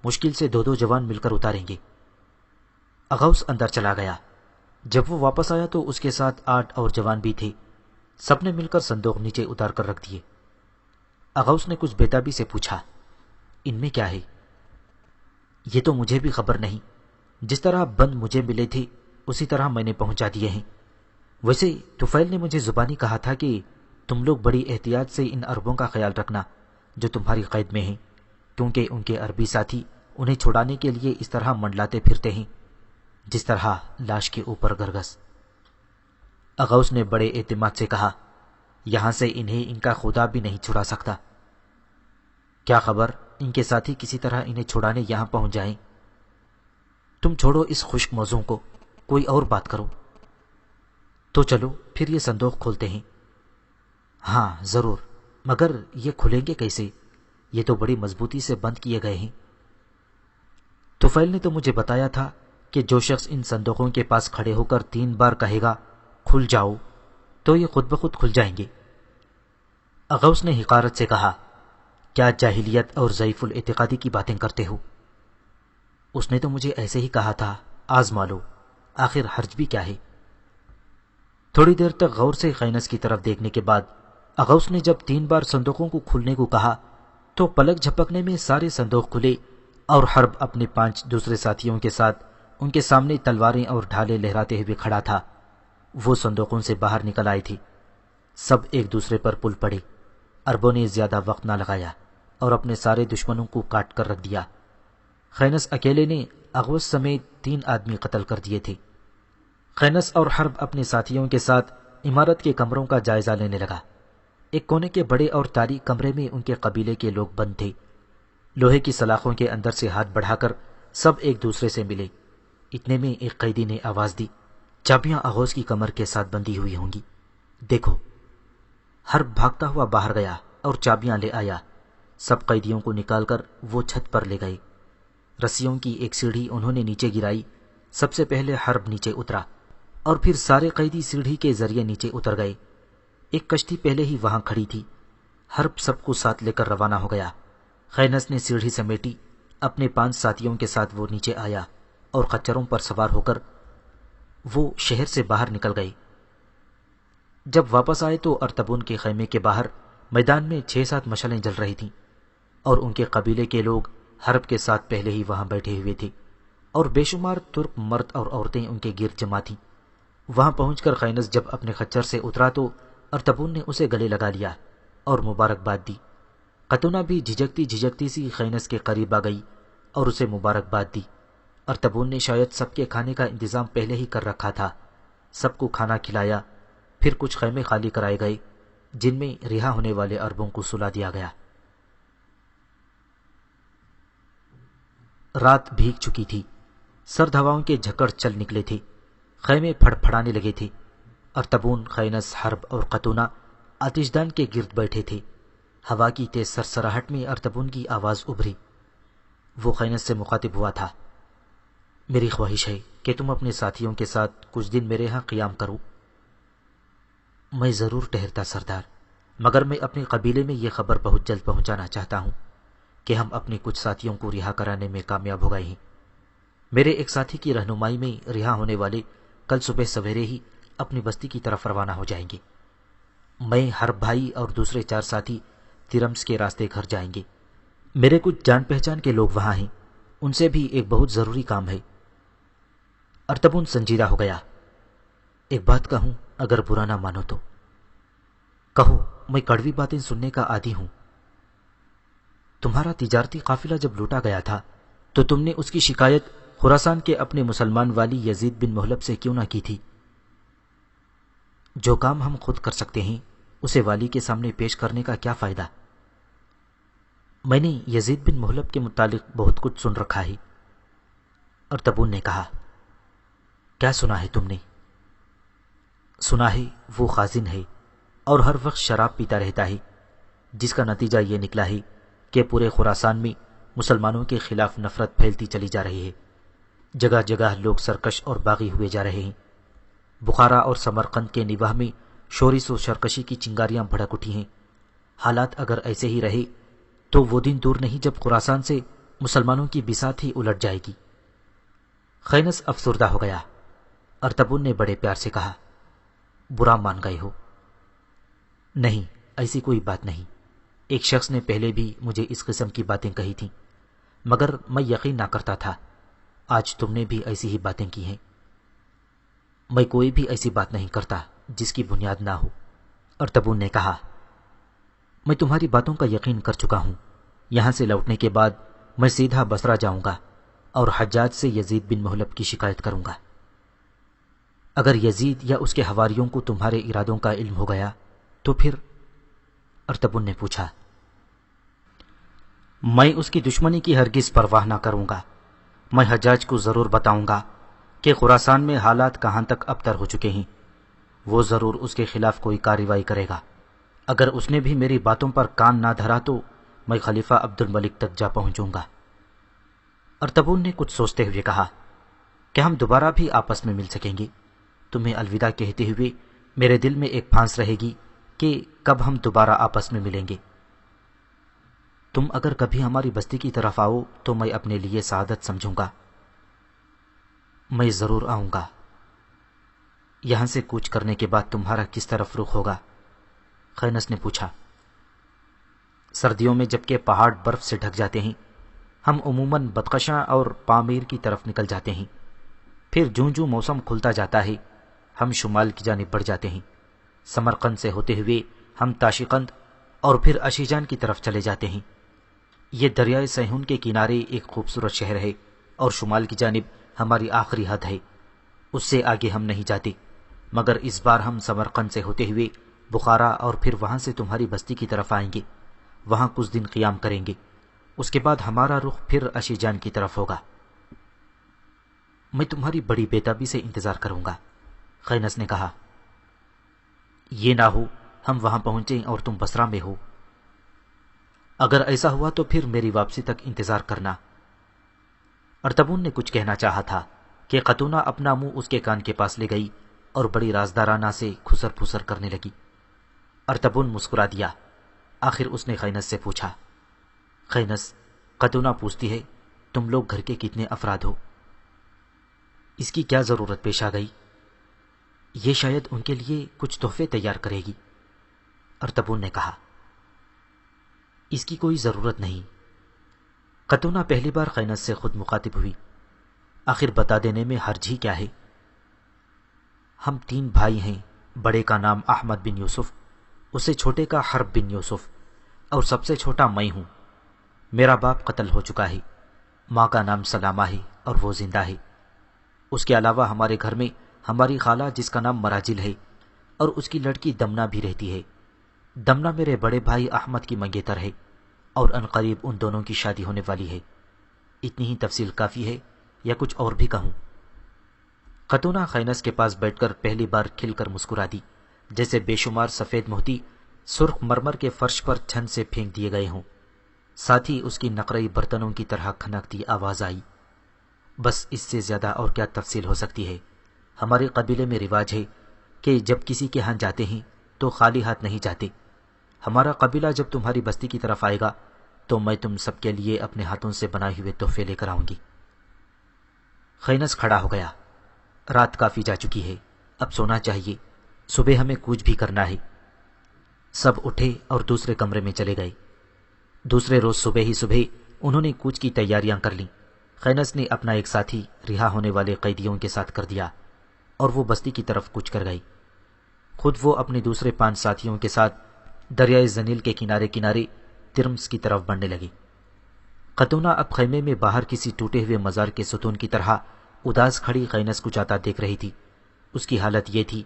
مشکل سے 2 جوان مل کر اتاریں گے۔ اغوث اندر چلا گیا۔ جب وہ واپس آیا تو اس کے ساتھ 8 اور جوان بھی تھے۔ سب نے مل کر صندوق نیچے اتار کر رکھ دیے۔ اغوث نے کچھ بےتابی سے پوچھا، ان میں کیا ہے؟ یہ تو مجھے بھی خبر نہیں، جس طرح بند مجھے ملے تھے اسی طرح میں نے پہنچا دیے ہیں۔ ویسے طفیل نے مجھے زبانی کہا تھا کہ تم لوگ بڑی احتیاط سے ان عربوں کا خیال رکھنا جو تمہاری قید میں ہیں، کیونکہ ان کے عربی ساتھی انہیں چھڑانے کے لیے اس طرح منڈلاتے پھرتے ہیں جس طرح لاش کے اوپر گرگس۔ اغوث نے بڑے اعتماد سے کہا، یہاں سے انہیں ان کا خدا بھی نہیں چھڑا سکتا۔ کیا خبر ان کے ساتھی کسی طرح انہیں چھڑانے یہاں پہنچ جائیں۔ تم چھوڑو اس خشک موضوع کو، کوئی اور بات کرو۔ تو چلو پھر یہ صندوق کھولتے ہیں۔ ہاں ضرور، مگر یہ کھلیں گے کیسے؟ یہ تو بڑی مضبوطی سے بند کیے گئے ہیں۔ طفیل نے تو مجھے بتایا تھا کہ جو شخص ان صندوقوں کے پاس کھڑے ہو کر 3 بار کہے گا کھل جاؤ تو یہ خود بخود کھل جائیں گے۔ اغوث نے حقارت سے کہا، کیا جاہلیت اور ضعیف الاعتقادی کی باتیں کرتے ہو؟ اس نے تو مجھے ایسے ہی کہا تھا، آزما لو، آخر حرج بھی کیا ہے۔ تھوڑی دیر تک غور سے خینس کی طرف دیکھنے کے بعد اغوث نے جب 3 بار صندوقوں کو کھلنے کو کہا تو پلک جھپکنے میں سارے صندوق کھلے اور حرب اپنے 5 دوسرے ساتھیوں کے ساتھ ان کے سامنے تلواریں اور ڈھالیں لہراتے ہوئے کھڑا تھا۔ وہ صندوقوں سے باہر نکل آئے تھے۔ سب ایک دوسرے پر پل پڑے۔ عربوں نے زیادہ وقت نہ لگایا اور اپنے سارے دشمنوں کو کاٹ کر رکھ دیا۔ خینس اکیلے نے اغوث سمیت 3 آدمی قتل کر دیے تھے۔ خینس اور حرب اپنے ساتھیوں کے ساتھ عمارت کے کمروں کا جائزہ لینے لگا۔ ایک کونے کے بڑے اور تاریک کمرے میں ان کے قبیلے کے لوگ بند تھے۔ لوہے کی سلاخوں کے اندر سے ہاتھ بڑھا کر سب ایک دوسرے سے ملے۔ اتنے میں ایک قیدی نے آواز دی، چابیاں اغوث کی کمر کے ساتھ بندھی ہوئی ہوں گی، دیکھو۔ حرب بھاگتا ہوا باہر گیا اور چابیاں لے آیا۔ سب قیدیوں کو نکال کر وہ چھت پر لے گئے۔ رسیوں کی ایک سیڑھی انہوں نے نیچے گرائی۔ سب سے پہلے حرب نیچے اترا اور پھر سارے قیدی سیڑھی کے ذریعے نیچے اتر گئے۔ ایک کشتی پہلے ہی وہاں کھڑی تھی۔ حرب سب کو ساتھ لے کر روانہ ہو گیا۔ خینس نے سیڑھی سمیٹی، اپنے 5 ساتھیوں کے ساتھ وہ نیچے آیا اور خچروں پر سوار ہو کر وہ شہر سے باہر نکل گئے۔ جب واپس آئے تو ارتبون کے خیمے کے باہر میدان میں 6-7 مشعلیں جل رہی تھیں اور ان کے قبیلے کے لوگ حرب کے ساتھ پہلے ہی وہاں بیٹھے ہوئے تھے اور بے شمار ترک مرد اور عورتیں ان کے گرد جمع تھیں۔ وہاں پہنچ کر خینس جب اپنے خچر سے اترا تو ارتبون نے اسے گلے لگا لیا اور مبارکباد دی۔ قطونہ بھی جھجکتی سی خینس کے قریب آ گئی اور اسے مبارکباد دی۔ ارتبون نے شاید سب کے کھانے کا انتظام پہلے ہی کر رکھا تھا۔ سب کو کھانا کھلایا، پھر کچھ خیمے خالی کرائے گئے جن میں رہا ہونے والے عربوں کو سلا دیا گیا۔ رات بھیگ چکی تھی، سرد ہواؤں کے جھکڑ چل نکلے تھے، خیمے پھڑ پھڑانے لگے تھے۔ ارتبون، خینس، حرب اور قطونہ آتش دان کے گرد بیٹھے تھے۔ ہوا کی تیز سرسراہٹ میں ارتبون کی آواز ابھری۔ وہ خینس سے مخاطب ہوا تھا، میری خواہش ہے کہ تم اپنے ساتھیوں کے ساتھ کچھ دن میرے ہاں قیام کرو۔ میں ضرور ٹہرتا سردار، مگر میں اپنے قبیلے میں یہ خبر بہت جلد پہنچانا چاہتا ہوں کہ ہم اپنے کچھ ساتھیوں کو رہا کرانے میں کامیاب ہو گئے ہیں۔ میرے ایک ساتھی کی رہنمائی میں رہا ہونے والے کل صبح سویرے ہی اپنی بستی کی طرف روانہ ہو جائیں گے۔ میں، حرب بھائی اور دوسرے 4 ساتھی ترمس کے راستے گھر جائیں گے۔ میرے کچھ جان پہچان کے لوگ وہاں ہیں، ان سے بھی ایک بہت ضروری کام ہے۔ ارتبون سنجیدہ ہو گیا۔ ایک بات کہوں، اگر برا نہ مانو تو؟ کہو، میں کڑوی باتیں سننے کا عادی ہوں۔ تمہارا تجارتی قافلہ جب لوٹا گیا تھا تو تم نے اس کی شکایت خراسان کے اپنے مسلمان والی یزید بن محلب سے کیوں نہ کی تھی؟ جو کام ہم خود کر سکتے ہیں اسے والی کے سامنے پیش کرنے کا کیا فائدہ؟ میں نے یزید بن محلب کے متعلق بہت کچھ سن رکھا ہے۔ ارتبون نے کہا، کیا سنا ہے تم نے؟ سنا ہے وہ خازن ہے اور ہر وقت شراب پیتا رہتا ہے، جس کا نتیجہ یہ نکلا ہے کہ پورے خراسان میں مسلمانوں کے خلاف نفرت پھیلتی چلی جا رہی ہے۔ جگہ جگہ لوگ سرکش اور باغی ہوئے جا رہے ہیں۔ بخارا اور سمرقند کے نواح میں شورش و سرکشی کی چنگاریاں بھڑک اٹھی ہیں۔ حالات اگر ایسے ہی رہے تو وہ دن دور نہیں جب خراسان سے مسلمانوں کی بساط ہی الٹ جائے گی۔ خینس افسردہ ہو گیا۔ ارطبون نے بڑے پیار سے کہا، برا مان گئے ہو؟ نہیں، ایسی کوئی بات نہیں۔ ایک شخص نے پہلے بھی مجھے اس قسم کی باتیں کہی تھیں، مگر میں یقین نہ کرتا تھا۔ آج تم نے بھی ایسی ہی باتیں کی ہیں۔ میں کوئی بھی ایسی بات نہیں کرتا جس کی بنیاد نہ ہو، ارطبون نے کہا۔ میں تمہاری باتوں کا یقین کر چکا ہوں۔ یہاں سے لوٹنے کے بعد میں سیدھا بصرہ جاؤں گا اور حجاج سے یزید بن محلب کی شکایت کروں گا۔ اگر یزید یا اس کے حواریوں کو تمہارے ارادوں کا علم ہو گیا تو پھر؟ ارطبون نے پوچھا۔ میں اس کی دشمنی کی ہرگز پرواہ نہ کروں گا۔ میں حجاج کو ضرور بتاؤں گا کہ خراسان میں حالات کہاں تک ابتر ہو چکے ہیں۔ وہ ضرور اس کے خلاف کوئی کارروائی کرے گا۔ اگر اس نے بھی میری باتوں پر کان نہ دھرا تو میں خلیفہ عبد الملک تک جا پہنچوں گا۔ ارطبون نے کچھ سوچتے ہوئے کہا، کیا ہم دوبارہ بھی آپس میں مل سکیں گے؟ تمہیں الوداع کہتے ہوئے میرے دل میں ایک پھانس رہے گی کہ کب ہم دوبارہ آپس میں ملیں گے۔ تم اگر کبھی ہماری بستی کی طرف آؤ تو میں اپنے لیے سعادت سمجھوں گا۔ میں ضرور آؤں گا۔ یہاں سے کوچ کرنے کے بعد تمہارا کس طرف رخ ہوگا؟ خینس نے پوچھا۔ سردیوں میں جبکہ پہاڑ برف سے ڈھک جاتے ہیں، ہم عموماً بدخشاں اور پامیر کی طرف نکل جاتے ہیں۔ پھر جوں جوں موسم کھلتا جاتا ہے ہم شمال کی جانب بڑھ جاتے ہیں۔ سمرقند سے ہوتے ہوئے ہم تاشقند اور پھر اشیجان کی طرف چلے جاتے ہیں۔ یہ دریائے سیہون کے کنارے ایک خوبصورت شہر ہے اور شمال کی جانب ہماری آخری حد ہے۔ اس سے آگے ہم نہیں جاتے، مگر اس بار ہم سمرقند سے ہوتے ہوئے بخارا اور پھر وہاں سے تمہاری بستی کی طرف آئیں گے۔ وہاں کچھ دن قیام کریں گے۔ اس کے بعد ہمارا رخ پھر اشیجان کی طرف ہوگا۔ میں تمہاری بڑی بےتابی سے انتظار کروں گا، خینس نے کہا۔ یہ نہ ہو ہم وہاں پہنچیں اور تم بصرہ میں ہو۔ اگر ایسا ہوا تو پھر میری واپسی تک انتظار کرنا۔ ارطبون نے کچھ کہنا چاہا تھا کہ خاتونہ اپنا منہ اس کے کان کے پاس لے گئی اور بڑی رازدارانہ سے کھسر پھسر کرنے لگی۔ ارطبون مسکرا دیا۔ آخر اس نے خینس سے پوچھا، خینس، خاتونہ پوچھتی ہے تم لوگ گھر کے کتنے افراد ہو؟ اس کی کیا ضرورت پیش آ گئی؟ یہ شاید ان کے لیے کچھ تحفے تیار کرے گی، ارطبون نے کہا۔ اس کی کوئی ضرورت نہیں۔ خاتونہ پہلی بار خینس سے خود مخاطب ہوئی۔ آخر بتا دینے میں حرج ہی کیا ہے؟ ہم 3 بھائی ہیں۔ بڑے کا نام احمد بن یوسف، اس سے چھوٹے کا حرب بن یوسف، اور سب سے چھوٹا میں ہوں۔ میرا باپ قتل ہو چکا ہے۔ ماں کا نام سلامہ ہے اور وہ زندہ ہے۔ اس کے علاوہ ہمارے گھر میں ہماری خالہ جس کا نام مراجل ہے اور اس کی لڑکی دمنہ بھی رہتی ہے۔ دمنہ میرے بڑے بھائی احمد کی منگیتر ہے اور عنقریب ان دونوں کی شادی ہونے والی ہے۔ اتنی ہی تفصیل کافی ہے یا کچھ اور بھی کہوں؟ خاتونہ خینس کے پاس بیٹھ کر پہلی بار کھل کر مسکرا دی، جیسے بے شمار سفید موتی سرخ مرمر کے فرش پر چھن سے پھینک دیے گئے ہوں۔ ساتھ ہی اس کی نقرئی برتنوں کی طرح کھنکتی آواز آئی، بس اس سے زیادہ اور کیا تفصیل ہو سکتی ہے؟ ہمارے قبیلے میں رواج ہے کہ جب کسی کے ہاں جاتے ہیں تو خالی ہاتھ نہیں جاتے۔ ہمارا قبیلہ جب تمہاری بستی کی طرف آئے گا تو میں تم سب کے لیے اپنے ہاتھوں سے بنائے ہوئے تحفے لے کر آؤں گی۔ خینس کھڑا ہو گیا۔ رات کافی جا چکی ہے، اب سونا چاہیے، صبح ہمیں کوچ بھی کرنا ہے۔ سب اٹھے اور دوسرے کمرے میں چلے گئے۔ دوسرے روز صبح ہی صبح انہوں نے کوچ کی تیاریاں کر لیں۔ خینس نے اپنا ایک ساتھی رہا ہونے والے قیدیوں کے ساتھ کر دیا اور وہ بستی کی طرف کوچ کر گئی۔ خود وہ اپنے دوسرے 5 ساتھیوں کے ساتھ دریائے زنیل کے کنارے کنارے ترمس کی طرف بڑھنے لگی۔ خاتونہ اب خیمے میں باہر کسی ٹوٹے ہوئے مزار کے ستون کی طرح اداس کھڑی خینس کو جاتا دیکھ رہی تھی۔ اس کی حالت یہ تھی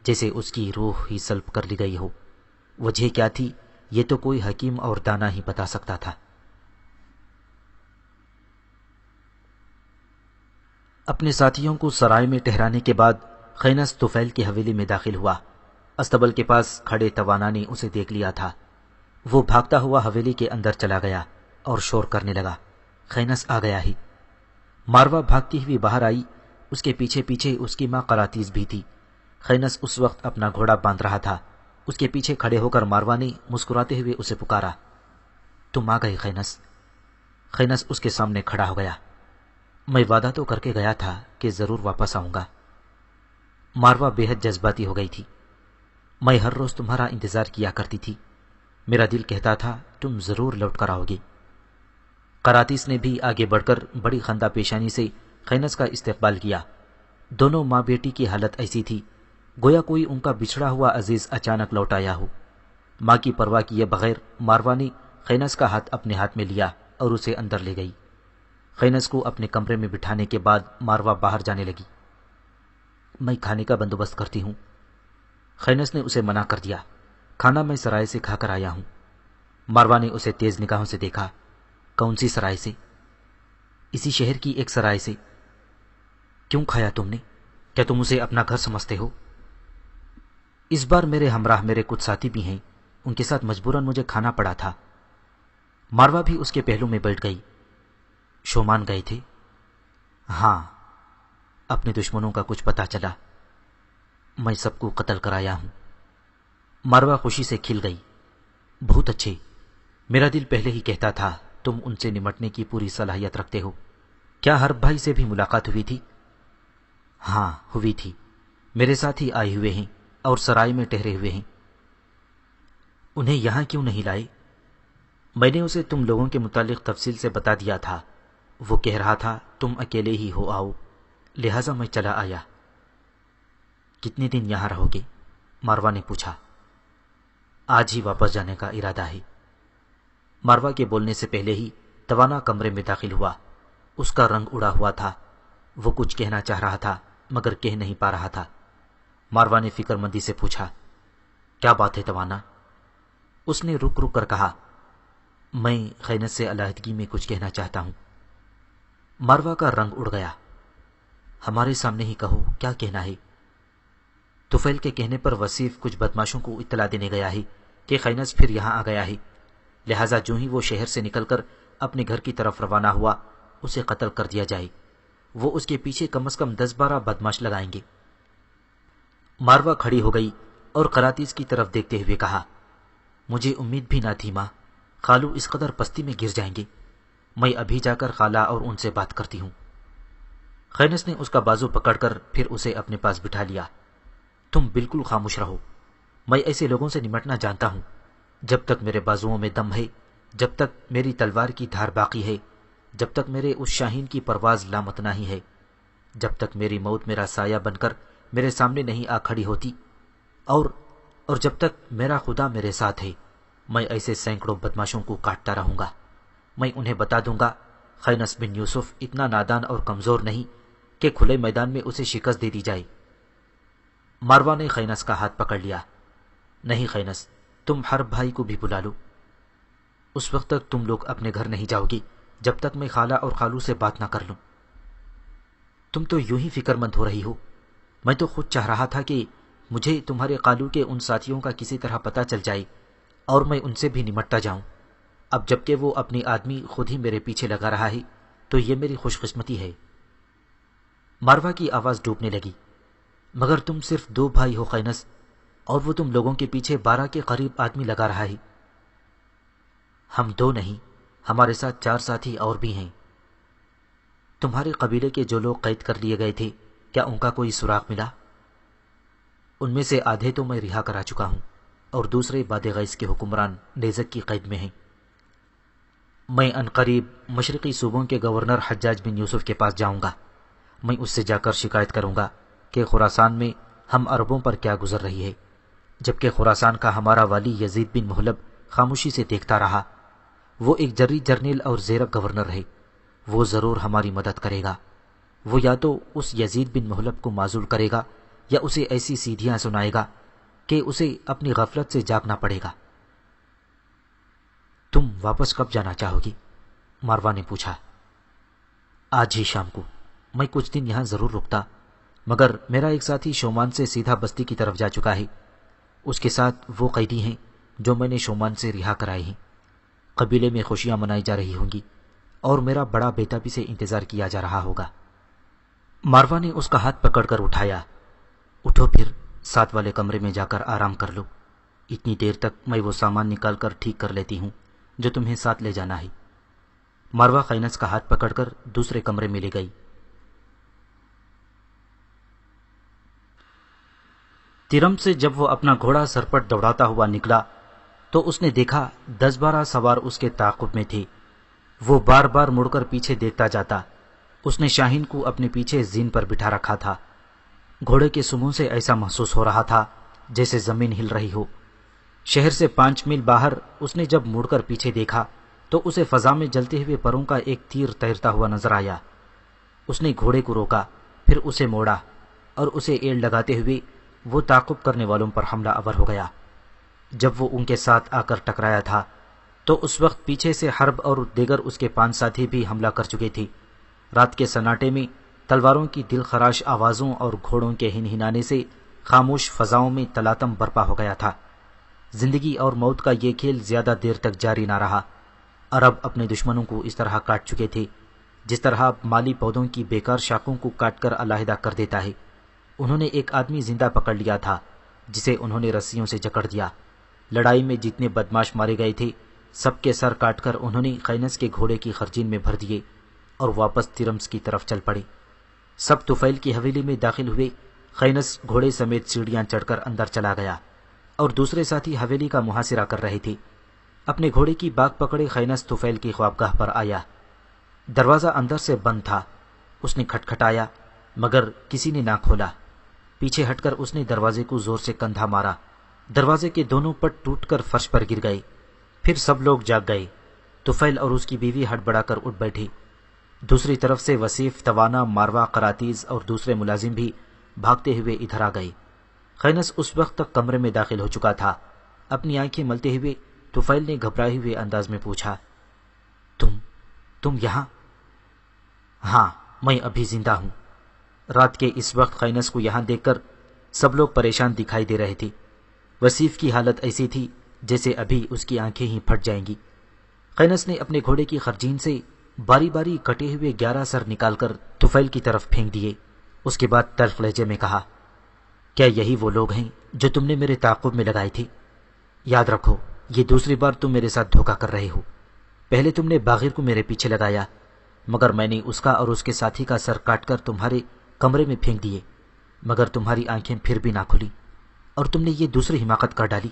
جیسے اس کی روح ہی سلب کر لی گئی ہو۔ وجہ کیا تھی یہ تو کوئی حکیم اور دانا ہی بتا سکتا تھا۔ اپنے ساتھیوں کو سرائے میں ٹہرانے کے بعد خینس طفیل کی حویلی میں داخل ہوا۔ استبل کے پاس کھڑے توانا نے اسے دیکھ لیا تھا۔ وہ بھاگتا ہوا حویلی کے اندر چلا گیا اور شور کرنے لگا، خینس آ گیا ہی۔ ماروا بھاگتی ہوئی باہر آئی، اس کے پیچھے پیچھے اس کی ماں قراتیز بھی تھی۔ خینس اس وقت اپنا گھوڑا باندھ رہا تھا۔ اس کے پیچھے کھڑے ہو کر ماروا نے مسکراتے ہوئے اسے پکارا، تم آ گئے خینس۔ خینس اس کے سامنے کھڑا ہو گیا۔ میں وعدہ تو کر کے گیا تھا کہ ضرور واپس آؤں گا۔ ماروا بے حد جذباتی ہو گئی تھی۔ میں ہر روز تمہارا انتظار کیا کرتی تھی، میرا دل کہتا تھا تم ضرور لوٹ کر آؤ گی۔ قراتیس نے بھی آگے بڑھ کر بڑی خندہ پیشانی سے خینس کا استقبال کیا۔ دونوں ماں بیٹی کی حالت ایسی تھی گویا کوئی ان کا بچھڑا ہوا عزیز اچانک لوٹ آیا ہو۔ ماں کی پرواہ کیے بغیر ماروا نے خینس کا ہاتھ اپنے ہاتھ میں لیا اور اسے اندر لے گئی۔ خینس کو اپنے کمرے میں بٹھانے کے بعد ماروا باہر جانے لگی۔ میں کھانے کا بندوبست کرتی ہوں۔ خینس نے اسے منع کر دیا، کھانا میں سرائے سے کھا کر آیا ہوں۔ ماروا نے اسے تیز نگاہوں سے دیکھا۔ کون سی سرائے سے؟ اسی شہر کی ایک سرائے سے۔ کیوں کھایا تم نے؟ کیا تم اسے اپنا گھر سمجھتے ہو؟ اس بار میرے ہمراہ میرے کچھ ساتھی بھی ہیں، ان کے ساتھ مجبوراً مجھے کھانا پڑا تھا۔ ماروا بھی اس کے پہلو میں بیٹھ گئی۔ شومان گئے تھے؟ ہاں، اپنے دشمنوں کا کچھ پتا چلا، میں سب کو قتل کرایا ہوں۔ ماروا خوشی سے کھل گئی۔ بہت اچھے، میرا دل پہلے ہی کہتا تھا تم ان سے نمٹنے کی پوری صلاحیت رکھتے ہو۔ کیا حرب بھائی سے بھی ملاقات ہوئی تھی؟ ہاں ہوئی تھی، میرے ساتھ ہی آئے ہوئے ہیں اور سرائے میں ٹہرے ہوئے ہیں۔ انہیں یہاں کیوں نہیں لائے؟ میں نے اسے تم لوگوں کے متعلق تفصیل سے بتا دیا تھا، وہ کہہ رہا تھا تم اکیلے ہی ہو آؤ، لہٰذا میں چلا آیا۔ کتنے دن یہاں رہو گے؟ ماروا نے پوچھا۔ آج ہی واپس جانے کا ارادہ ہے۔ ماروا کے بولنے سے پہلے ہی توانا کمرے میں داخل ہوا۔ اس کا رنگ اڑا ہوا تھا، وہ کچھ کہنا چاہ رہا تھا مگر کہہ نہیں پا رہا تھا۔ ماروا نے فکر مندی سے پوچھا، کیا بات ہے توانا؟ اس نے رک رک کر کہا، میں خینس سے علیحدگی میں کچھ کہنا چاہتا ہوں۔ ماروا کا رنگ اڑ گیا۔ ہمارے سامنے ہی کہو، کیا کہنا ہے؟ طفیل کے کہنے پر وصیف کچھ بدماشوں کو اطلاع دینے گیا ہے کہ خینس پھر یہاں آ گیا ہے، لہٰذا جو ہی وہ شہر سے نکل کر اپنے گھر کی طرف روانہ ہوا اسے قتل کر دیا جائے۔ وہ اس کے پیچھے کم از کم 10-12 بدماش لگائیں گے۔ ماروا کھڑی ہو گئی اور قراتیس کی طرف دیکھتے ہوئے کہا، مجھے امید بھی نہ تھی ماں، خالو اس قدر پستی میں گر جائیں گے۔ میں ابھی جا کر خالہ اور ان سے بات کرتی ہوں۔ خینس نے اس کا بازو پکڑ کر پھر اسے اپنے پاس بٹھا لیا۔ تم بالکل خاموش رہو، میں ایسے لوگوں سے نمٹنا جانتا ہوں۔ جب تک میرے بازوؤں میں دم ہے، جب تک میری تلوار کی دھار باقی ہے، جب تک میرے اس شاہین کی پرواز لامتناہی ہے، جب تک میری موت میرا سایہ بن کر میرے سامنے نہیں آ کھڑی ہوتی، اور جب تک میرا خدا میرے ساتھ ہے، میں ایسے سینکڑوں بدماشوں کو کاٹتا رہوں گا۔ میں انہیں بتا دوں گا خینس بن یوسف اتنا نادان اور کمزور نہیں کہ کھلے میدان میں اسے شکست دے دی جائے۔ ماروا نے خینس کا ہاتھ پکڑ لیا۔ نہیں خینس، تم حرب بھائی کو بھی بلا لو۔ اس وقت تک تم لوگ اپنے گھر نہیں جاؤ گی جب تک میں خالہ اور خالو سے بات نہ کر لوں۔ تم تو یوں ہی فکر مند ہو رہی ہو، میں تو خود چاہ رہا تھا کہ مجھے تمہارے قالو کے ان ساتھیوں کا کسی طرح پتہ چل جائے اور میں ان سے بھی نمٹتا جاؤں۔ اب جبکہ وہ اپنی آدمی خود ہی میرے پیچھے لگا رہا ہے تو یہ میری خوش قسمتی ہے۔ ماروا کی آواز ڈوبنے لگی۔ مگر تم صرف 2 بھائی ہو خینس، اور وہ تم لوگوں کے پیچھے 12 کے قریب آدمی لگا رہا ہے۔ ہم 2 نہیں، ہمارے ساتھ 4 ساتھی اور بھی ہیں۔ تمہارے قبیلے کے جو لوگ قید کر لیے گئے تھے، کیا ان کا کوئی سراغ ملا؟ ان میں سے آدھے تو میں رہا کرا چکا ہوں اور دوسرے باد غیث کے حکمران نیزک کی قید میں ہیں۔ میں عنقریب مشرقی صوبوں کے گورنر حجاج بن یوسف کے پاس جاؤں گا۔ میں اس سے جا کر شکایت کروں گا کہ خراسان میں ہم عربوں پر کیا گزر رہی ہے، جبکہ خراسان کا ہمارا والی یزید بن محلب خاموشی سے دیکھتا رہا۔ وہ ایک جری جرنیل اور زیرک گورنر ہے، وہ ضرور ہماری مدد کرے گا۔ وہ یا تو اس یزید بن محلب کو معزول کرے گا یا اسے ایسی سیدھیاں سنائے گا کہ اسے اپنی غفلت سے جاگنا پڑے گا۔ تم واپس کب جانا چاہو گی؟ ماروا نے پوچھا۔ آج ہی شام کو۔ میں کچھ دن یہاں ضرور رکتا، مگر میرا ایک ساتھی شومان سے سیدھا بستی کی طرف جا چکا ہے۔ اس کے ساتھ وہ قیدی ہیں جو میں نے شومان سے رہا کرائے ہیں۔ قبیلے میں خوشیاں منائی جا رہی ہوں گی اور میرا بڑا بےتابی سے انتظار کیا جا رہا ہوگا۔ ماروا نے اس کا ہاتھ پکڑ کر اٹھایا۔ اٹھو، پھر ساتھ والے کمرے میں جا کر آرام کر لو، اتنی دیر تک میں وہ سامان نکال کر ٹھیک کر لیتی ہوں جو تمہیں ساتھ لے جانا ہے۔ ماروا خینس کا ہاتھ پکڑ کر دوسرے کمرے میں لے گئی۔ تیرم سے جب وہ اپنا گھوڑا سرپٹ دوڑاتا ہوا نکلا تو اس نے دیکھا 10-12 سوار اس کے تعاقب میں تھے۔ وہ بار بار مڑ کر پیچھے دیکھتا جاتا۔ اس نے شاہین کو اپنے پیچھے زین پر بٹھا رکھا تھا۔ گھوڑے کے سموں سے ایسا محسوس ہو رہا تھا جیسے زمین ہل رہی ہو۔ شہر سے 5 میل باہر اس نے جب مڑ کر پیچھے دیکھا تو اسے فضا میں جلتے ہوئے پروں کا ایک تیر تیرتا ہوا نظر آیا۔ اس نے گھوڑے کو روکا، پھر اسے موڑا اور اسے ایڑ لگاتے ہوئے وہ تعاقب کرنے والوں پر حملہ آور ہو گیا۔ جب وہ ان کے ساتھ آ کر ٹکرایا تھا تو اس وقت پیچھے سے حرب اور دیگر اس کے 5 ساتھی بھی حملہ کر چکے تھے۔ رات کے سناٹے میں تلواروں کی دل خراش آوازوں اور گھوڑوں کے ہنہنانے سے خاموش فضاؤں میں تلاطم برپا ہو گیا تھا۔ زندگی اور موت کا یہ کھیل زیادہ دیر تک جاری نہ رہا۔ عرب اپنے دشمنوں کو اس طرح کاٹ چکے تھے جس طرح مالی پودوں کی بیکار شاخوں کو کاٹ کر علیحدہ کر دیتا ہے۔ انہوں نے ایک آدمی زندہ پکڑ لیا تھا جسے انہوں نے رسیوں سے جکڑ دیا۔ لڑائی میں جتنے بدماش مارے گئے تھے سب کے سر کاٹ کر انہوں نے خینس کے گھوڑے کی خرجین میں بھر دیے اور واپس تیرمس کی طرف چل پڑے۔ سب طفیل کی حویلی میں داخل ہوئے۔ خینس گھوڑے سمیت سیڑھیاں چڑھ کر اندر چلا گیا اور دوسرے ساتھی حویلی کا محاصرہ کر رہے تھے۔ اپنے گھوڑے کی باگ پکڑے خینس طفیل کی خوابگاہ پر آیا۔ دروازہ اندر سے بند تھا۔ اس نے کھٹکھٹایا مگر کسی نے نہ کھولا۔ پیچھے ہٹ کر اس نے دروازے کو زور سے کندھا مارا۔ دروازے کے دونوں پٹ ٹوٹ کر فرش پر گر گئے۔ پھر سب لوگ جاگ گئے۔ طفیل اور اس کی بیوی ہڑبڑا کر اٹھ بیٹھے۔ دوسری طرف سے وصیف، توانا، ماروا، قراتیز اور دوسرے ملازم بھی بھاگتے ہوئے ادھر آ گئے۔ خینس اس وقت تک کمرے میں داخل ہو چکا تھا۔ اپنی آنکھیں ملتے ہوئے طفیل نے گھبرائے ہوئے انداز میں پوچھا، تم یہاں؟ ہاں، میں ابھی زندہ ہوں۔ رات کے اس وقت خینس کو یہاں دیکھ کر سب لوگ پریشان دکھائی دے رہے تھے۔ وصیف کی حالت ایسی تھی جیسے ابھی اس کی آنکھیں ہی پھٹ جائیں گی۔ خینس نے اپنے گھوڑے کی خرجین سے باری باری کٹے ہوئے 11 سر نکال کر طفیل کی طرف پھینک دیے۔ اس کے بعد تلخ لہجے میں کہا، کیا یہی وہ لوگ ہیں جو تم نے میرے تعاقب میں لگائے تھے؟ یاد رکھو، یہ دوسری بار تم میرے ساتھ دھوکہ کر رہے ہو۔ پہلے تم نے باغر کو میرے پیچھے لگایا مگر میں نے اس کا اور اس کے ساتھی کا سر کاٹ کر تمہارے کمرے میں پھینک دیے مگر تمہاری آنکھیں پھر بھی نہ کھلی اور تم نے یہ دوسری حماقت کر ڈالی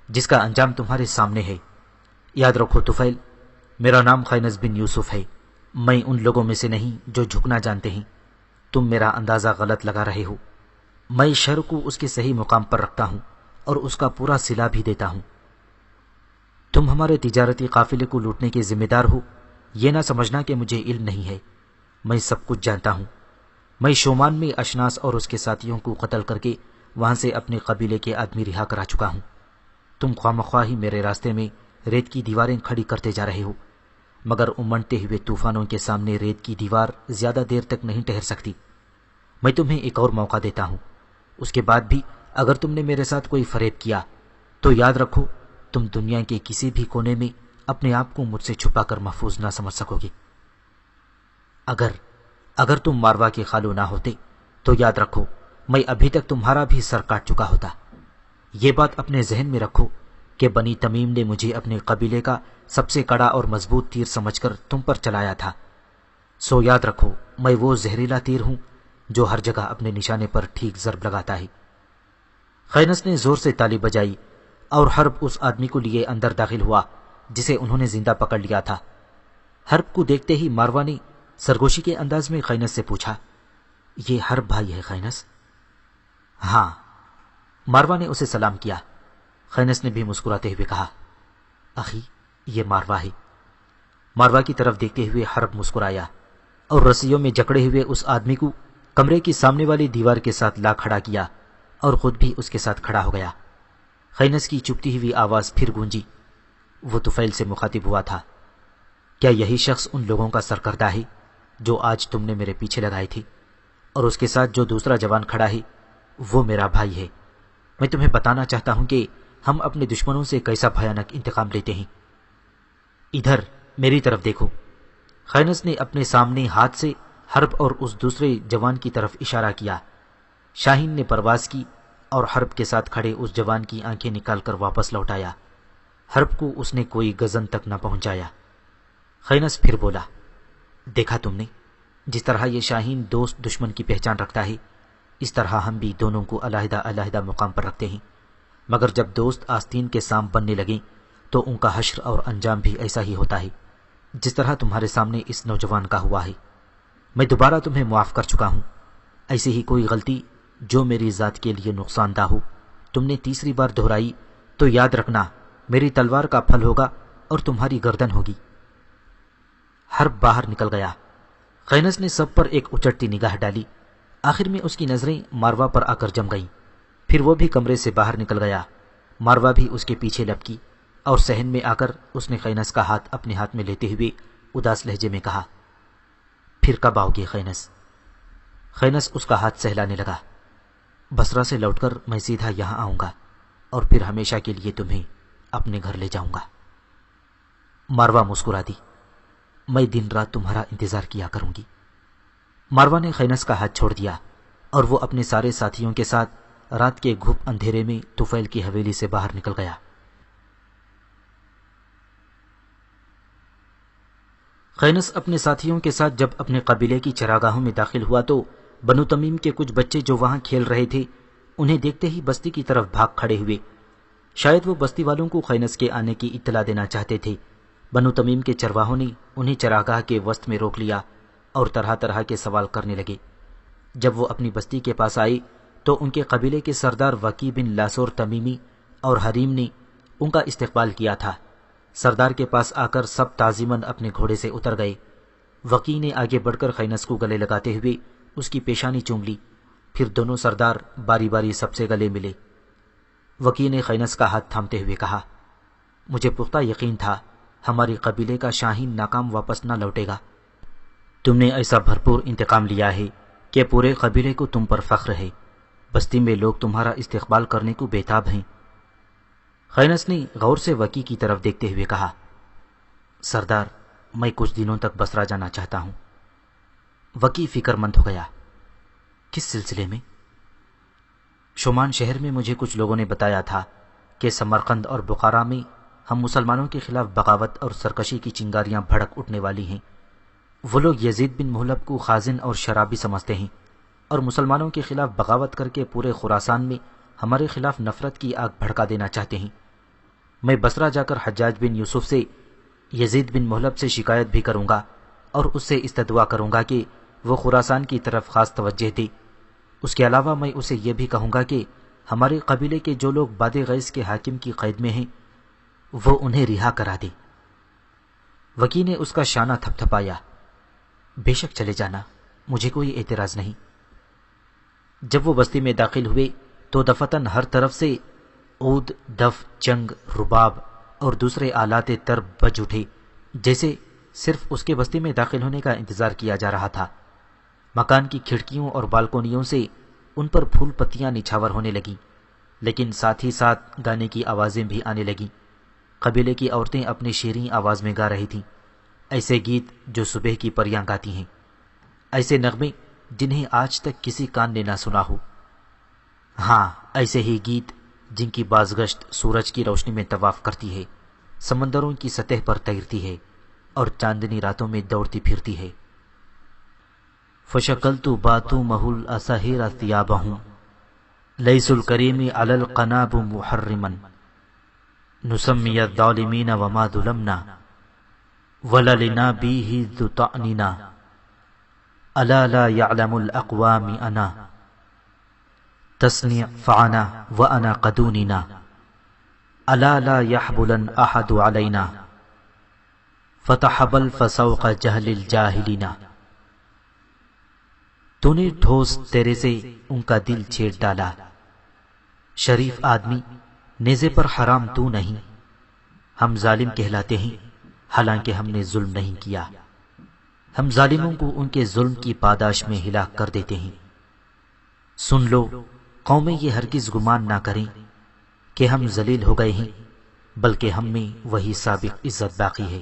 جس کا انجام تمہارے سامنے ہے۔ یاد رکھو طفیل، میرا نام خینس بن یوسف ہے۔ میں ان لوگوں میں سے نہیں جو جھکنا جانتے ہیں۔ تم میرا اندازہ غلط لگا رہے ہو۔ میں شر کو اس کے صحیح مقام پر رکھتا ہوں اور اس کا پورا صلہ بھی دیتا ہوں۔ تم ہمارے تجارتی قافلے کو لوٹنے کے ذمہ دار ہو، یہ نہ سمجھنا کہ مجھے علم نہیں ہے۔ میں سب کچھ جانتا ہوں۔ میں شومان میں اشناس اور اس کے ساتھیوں کو قتل کر کے وہاں سے اپنے قبیلے کے آدمی رہا کرا چکا ہوں۔ تم خواہ ہی میرے راستے میں ریت کی دیواریں کھڑی کرتے جا رہے ہو مگر امنڈتے ہوئے طوفانوں کے سامنے ریت کی دیوار زیادہ دیر تک نہیں ٹھہر سکتی۔ میں تمہیں ایک اور موقع دیتا ہوں۔ اس کے بعد بھی اگر تم نے میرے ساتھ کوئی فریب کیا تو یاد رکھو تم دنیا کے کسی بھی کونے میں اپنے آپ کو مجھ سے چھپا کر محفوظ نہ سمجھ سکو گے۔ اگر تم ماروا کے خالو نہ ہوتے تو یاد رکھو میں ابھی تک تمہارا بھی سر کاٹ چکا ہوتا۔ یہ بات اپنے ذہن میں رکھو کہ بنی تمیم نے مجھے اپنے قبیلے کا سب سے کڑا اور مضبوط تیر سمجھ کر تم پر چلایا تھا۔ سو یاد رکھو میں وہ زہریلا تیر ہوں جو ہر جگہ اپنے نشانے پر ٹھیک ضرب لگاتا ہے۔ خینس نے زور سے تالی بجائی اور حرب اس آدمی کو لیے اندر داخل ہوا جسے انہوں نے زندہ پکڑ لیا تھا۔ حرب کو دیکھتے ہی ماروا نے سرگوشی کے انداز میں خینس سے پوچھا، یہ حرب بھائی ہے خینس؟ ہاں، ماروا نے اسے سلام کیا۔ خینس نے بھی مسکراتے ہوئے کہا، اخی یہ ماروا ہے۔ ماروا کی طرف دیکھتے ہوئے حرب مسکرایا اور رسیوں میں جکڑے ہوئے اس آدمی کو کمرے کی سامنے والی دیوار کے ساتھ لا کھڑا کیا اور خود بھی اس کے ساتھ کھڑا ہو گیا۔ خینس کی چپتی ہوئی آواز پھر گونجی۔ وہ طفیل سے مخاطب ہوا تھا، کیا یہی شخص ان لوگوں کا سرکردہ ہے جو آج تم نے میرے پیچھے لگائے تھے؟ اور اس کے ساتھ جو دوسرا جوان کھڑا ہے وہ میرا بھائی ہے۔ میں تمہیں بتانا چاہتا ہوں کہ ہم اپنے دشمنوں سے کیسا بھیانک انتقام لیتے ہیں۔ ادھر میری طرف دیکھو۔ خینس نے اپنے سامنے ہاتھ سے حرب اور اس دوسرے جوان کی طرف اشارہ کیا۔ شاہین نے پرواز کی اور حرب کے ساتھ کھڑے اس جوان کی آنکھیں نکال کر واپس لوٹایا۔ حرب کو اس نے کوئی گزن تک نہ پہنچایا۔ خینس پھر بولا، دیکھا تم نے، جس طرح یہ شاہین دوست دشمن کی پہچان رکھتا ہے، اس طرح ہم بھی دونوں کو علیحدہ علیحدہ مقام پر رکھتے ہیں، مگر جب دوست آستین کے سام بننے لگیں تو ان کا حشر اور انجام بھی ایسا ہی ہوتا ہے جس طرح تمہارے سامنے اس نوجوان کا ہوا ہے۔ میں دوبارہ تمہیں معاف کر چکا ہوں۔ ایسی ہی کوئی غلطی جو میری ذات کے لیے نقصان دہ ہو تم نے تیسری بار دہرائی تو یاد رکھنا میری تلوار کا پھل ہوگا اور تمہاری گردن ہوگی۔ حرب باہر نکل گیا۔ خینس نے سب پر ایک اچٹتی نگاہ ڈالی۔ آخر میں اس کی نظریں ماروا پر آ کر جم گئیں۔ پھر وہ بھی کمرے سے باہر نکل گیا۔ ماروا بھی اس کے پیچھے لپکی اور صحن میں آ کر اس نے خینس کا ہاتھ اپنے ہاتھ میں لیتے ہوئے اداس لہجے میں کہا، پھر کب آؤ گے خینس؟ خینس اس کا ہاتھ سہلانے لگا۔ بصرہ سے لوٹ کر میں سیدھا یہاں آؤں گا اور پھر ہمیشہ کے لیے تمہیں اپنے گھر لے جاؤں گا۔ ماروا مسکرا دی، میں دن رات تمہارا انتظار کیا کروں گی۔ ماروا نے خینس کا ہاتھ چھوڑ دیا اور وہ اپنے سارے ساتھیوں کے ساتھ رات کے گھپ اندھیرے میں طفیل کی حویلی سے باہر نکل گیا۔ خینس اپنے ساتھیوں کے ساتھ جب اپنے قبیلے کی چراگاہوں میں داخل ہوا تو بنو تمیم کے کچھ بچے جو وہاں کھیل رہے تھے انہیں دیکھتے ہی بستی کی طرف بھاگ کھڑے ہوئے۔ شاید وہ بستی والوں کو خینس کے آنے کی اطلاع دینا چاہتے تھے۔ بنو تمیم کے چرواہوں نے انہیں چراگاہ کے وسط میں روک لیا اور طرح طرح کے سوال کرنے لگے۔ جب وہ اپنی بستی کے پاس آئے تو ان کے قبیلے کے سردار وکی بن لاسور تمیمی اور حریم نے ان کا استقبال کیا تھا۔ سردار کے پاس آ کر سب تعظیماً اپنے گھوڑے سے اتر گئے۔ وکی نے آگے بڑھ کر خینس کو گلے لگاتے ہوئے اس کی پیشانی چوم لی۔ پھر دونوں سردار باری باری سب سے گلے ملے۔ وکی نے خینس کا ہاتھ تھامتے ہوئے کہا، مجھے پختہ یقین تھا ہماری قبیلے کا شاہین ناکام واپس نہ لوٹے گا۔ تم نے ایسا بھرپور انتقام لیا ہے کہ پورے قبیلے کو تم پر فخر ہے۔ بستی میں لوگ تمہارا استقبال کرنے کو بےتاب ہیں۔ خینس نے غور سے وکی کی طرف دیکھتے ہوئے کہا، سردار، میں کچھ دنوں تک بصرہ جانا چاہتا ہوں۔ وکی فکر مند ہو گیا، کس سلسلے میں؟ شومان شہر میں مجھے کچھ لوگوں نے بتایا تھا کہ سمرقند اور بخارا میں ہم مسلمانوں کے خلاف بغاوت اور سرکشی کی چنگاریاں بھڑک اٹھنے والی ہیں۔ وہ لوگ یزید بن محلب کو خازن اور شرابی سمجھتے ہیں اور مسلمانوں کے خلاف بغاوت کر کے پورے خراسان میں ہمارے خلاف نفرت کی آگ بھڑکا دینا چاہتے ہیں۔ میں بصرہ جا کر حجاج بن یوسف سے یزید بن محلب سے شکایت بھی کروں گا اور اس سے استدعا کروں گا کہ وہ خراسان کی طرف خاص توجہ دے۔ اس کے علاوہ میں اسے یہ بھی کہوں گا کہ ہمارے قبیلے کے جو لوگ باد غیث کے حاکم کی قید میں ہیں وہ انہیں رہا کرا دے۔ وکی نے اس کا شانہ تھپ تھپایا، بے شک چلے جانا، مجھے کوئی اعتراض نہیں۔ جب وہ بستی میں داخل ہوئے تو دفتن ہر طرف سے عود، دف، چنگ، رباب اور دوسرے آلات طرب بج اٹھے، جیسے صرف اس کے بستی میں داخل ہونے کا انتظار کیا جا رہا تھا۔ مکان کی کھڑکیوں اور بالکونیوں سے ان پر پھول پتیاں نچھاور ہونے لگیں، لیکن ساتھ ہی ساتھ گانے کی آوازیں بھی آنے لگیں۔ قبیلے کی عورتیں اپنی شیریں آواز میں گا رہی تھیں، ایسے گیت جو صبح کی پریاں گاتی ہیں، ایسے نغمے جنہیں آج تک کسی کان نے نہ سنا ہو۔ ہاں، ایسے ہی گیت جن کی بازگشت سورج کی روشنی میں طواف کرتی ہے، سمندروں کی سطح پر تیرتی ہے اور چاندنی راتوں میں دوڑتی پھرتی ہے۔ فشکلت باتومہ الاساہیر ثیابہم لیس الکریم علی القناب محرما نسمی الظالمین وما ظلمنا وللنابیہ ذو طعننا الا لا يعلم الاقوام انا تصنع فعنا وانا قدوننا الا لا يحبلن احد علینا فتحبل فسوق جہل الجاہلین۔ تو نے ٹھوس تیرے سے ان کا دل چھیڑ ڈالا، شریف آدمی نیزے پر حرام تو نہیں۔ ہم ظالم کہلاتے ہیں حالانکہ ہم نے ظلم نہیں کیا، ہم ظالموں کو ان کے ظلم کی پاداش میں ہلاک کر دیتے ہیں۔ سن لو، قومیں یہ ہرگز گمان نہ کریں کہ ہم ذلیل ہو گئے ہیں، بلکہ ہم میں وہی سابق عزت باقی ہے۔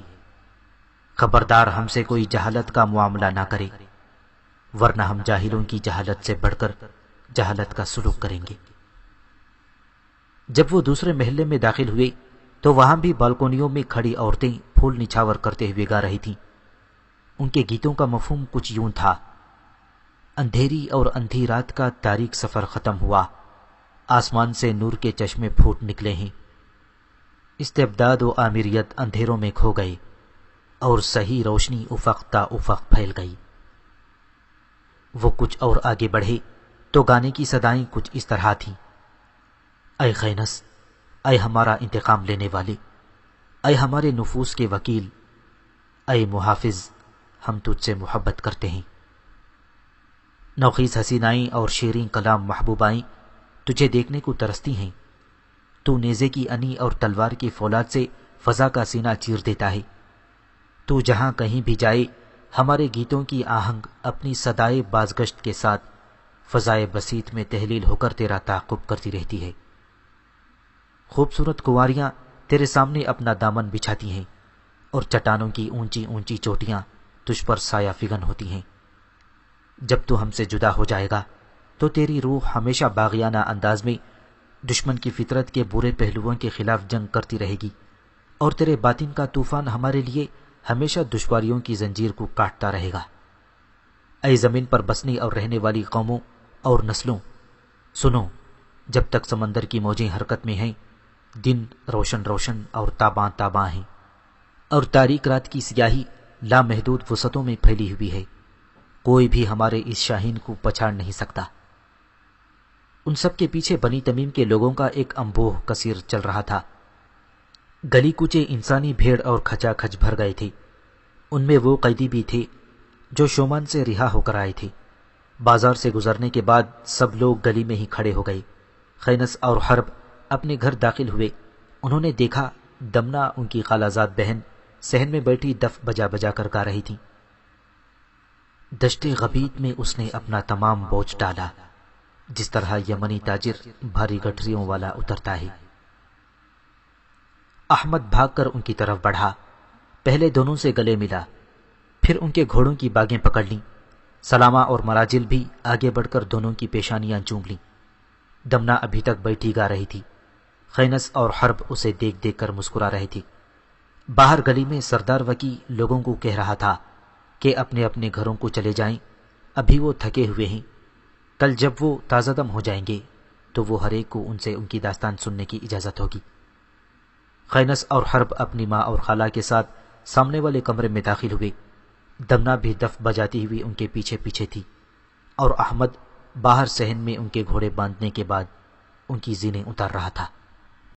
خبردار ہم سے کوئی جہالت کا معاملہ نہ کرے، ورنہ ہم جاہلوں کی جہالت سے بڑھ کر جہالت کا سلوک کریں گے۔ جب وہ دوسرے محلے میں داخل ہوئے تو وہاں بھی بالکونیوں میں کھڑی عورتیں پھول نچھاور کرتے ہوئے گا رہی تھیں۔ ان کے گیتوں کا مفہوم کچھ یوں تھا: اندھیری اور اندھی رات کا تاریک سفر ختم ہوا، آسمان سے نور کے چشمے پھوٹ نکلے ہیں، استبداد و آمیریت اندھیروں میں کھو گئے اور صحیح روشنی افق تا افق پھیل گئی۔ وہ کچھ اور آگے بڑھے تو گانے کی صدائیں کچھ اس طرح تھیں: اے خینس، اے ہمارا انتقام لینے والے، اے ہمارے نفوس کے وکیل، اے محافظ، ہم تجھ سے محبت کرتے ہیں۔ نوخیز حسینائیں اور شیریں کلام محبوبائیں تجھے دیکھنے کو ترستی ہیں۔ تو نیزے کی انی اور تلوار کی فولاد سے فضا کا سینہ چیر دیتا ہے۔ تو جہاں کہیں بھی جائے ہمارے گیتوں کی آہنگ اپنی صدائے بازگشت کے ساتھ فضائے بسیط میں تحلیل ہو کر تیرا تعاقب کرتی رہتی ہے۔ خوبصورت کنواریاں تیرے سامنے اپنا دامن بچھاتی ہیں اور چٹانوں کی اونچی اونچی چوٹیاں تجھ پر سایہ فگن ہوتی ہیں۔ جب تو ہم سے جدا ہو جائے گا تو تیری روح ہمیشہ باغیانہ انداز میں دشمن کی فطرت کے برے پہلوؤں کے خلاف جنگ کرتی رہے گی، اور تیرے باطن کا طوفان ہمارے لیے ہمیشہ دشواریوں کی زنجیر کو کاٹتا رہے گا۔ اے زمین پر بسنے اور رہنے والی قوموں اور نسلوں، سنو، جب تک سمندر کی موجیں حرکت میں ہیں، دن روشن روشن اور تاباں تاباں ہیں، اور تاریک رات کی سیاہی لامحدود وسعتوں میں پھیلی ہوئی ہے۔ کوئی بھی ہمارے اس شاہین کو پچھاڑ نہیں سکتا۔ ان سب کے پیچھے بنی تمیم کے لوگوں کا ایک انبوہ کثیر چل رہا تھا۔ گلی کوچے انسانی بھیڑ اور کھچا کھچ بھر گئے تھے۔ ان میں وہ قیدی بھی تھے جو شومان سے رہا ہو کر آئے تھے۔ بازار سے گزرنے کے بعد سب لوگ گلی میں ہی کھڑے ہو گئے۔ خینس اور حرب اپنے گھر داخل ہوئے۔ انہوں نے دیکھا دمنہ ان کی خالہ زاد بہن صحن میں بیٹھی دف بجا بجا کر گا رہی تھی۔ دشت غبید میں اس نے اپنا تمام بوجھ ڈالا، جس طرح یمنی تاجر بھاری گٹھریوں والا اترتا ہے۔ احمد بھاگ کر ان کی طرف بڑھا، پہلے دونوں سے گلے ملا، پھر ان کے گھوڑوں کی باگیں پکڑ لیں۔ سلامہ اور مراجل بھی آگے بڑھ کر دونوں کی پیشانیاں چوم لیں۔ دمنہ ابھی تک بیٹھی گا رہی تھی۔ خینس اور حرب اسے دیکھ دیکھ کر مسکرا رہے تھے۔ باہر گلی میں سردار وکی لوگوں کو کہہ رہا تھا کہ اپنے اپنے گھروں کو چلے جائیں، ابھی وہ تھکے ہوئے ہیں، کل جب وہ تازہ دم ہو جائیں گے تو وہ ہر ایک کو ان سے ان کی داستان سننے کی اجازت ہوگی۔ خینس اور حرب اپنی ماں اور خالہ کے ساتھ سامنے والے کمرے میں داخل ہوئے۔ دمنہ بھی دف بجاتی ہوئی ان کے پیچھے پیچھے تھی، اور احمد باہر صحن میں ان کے گھوڑے باندھنے کے بعد ان کی زینیں اتار رہا تھا۔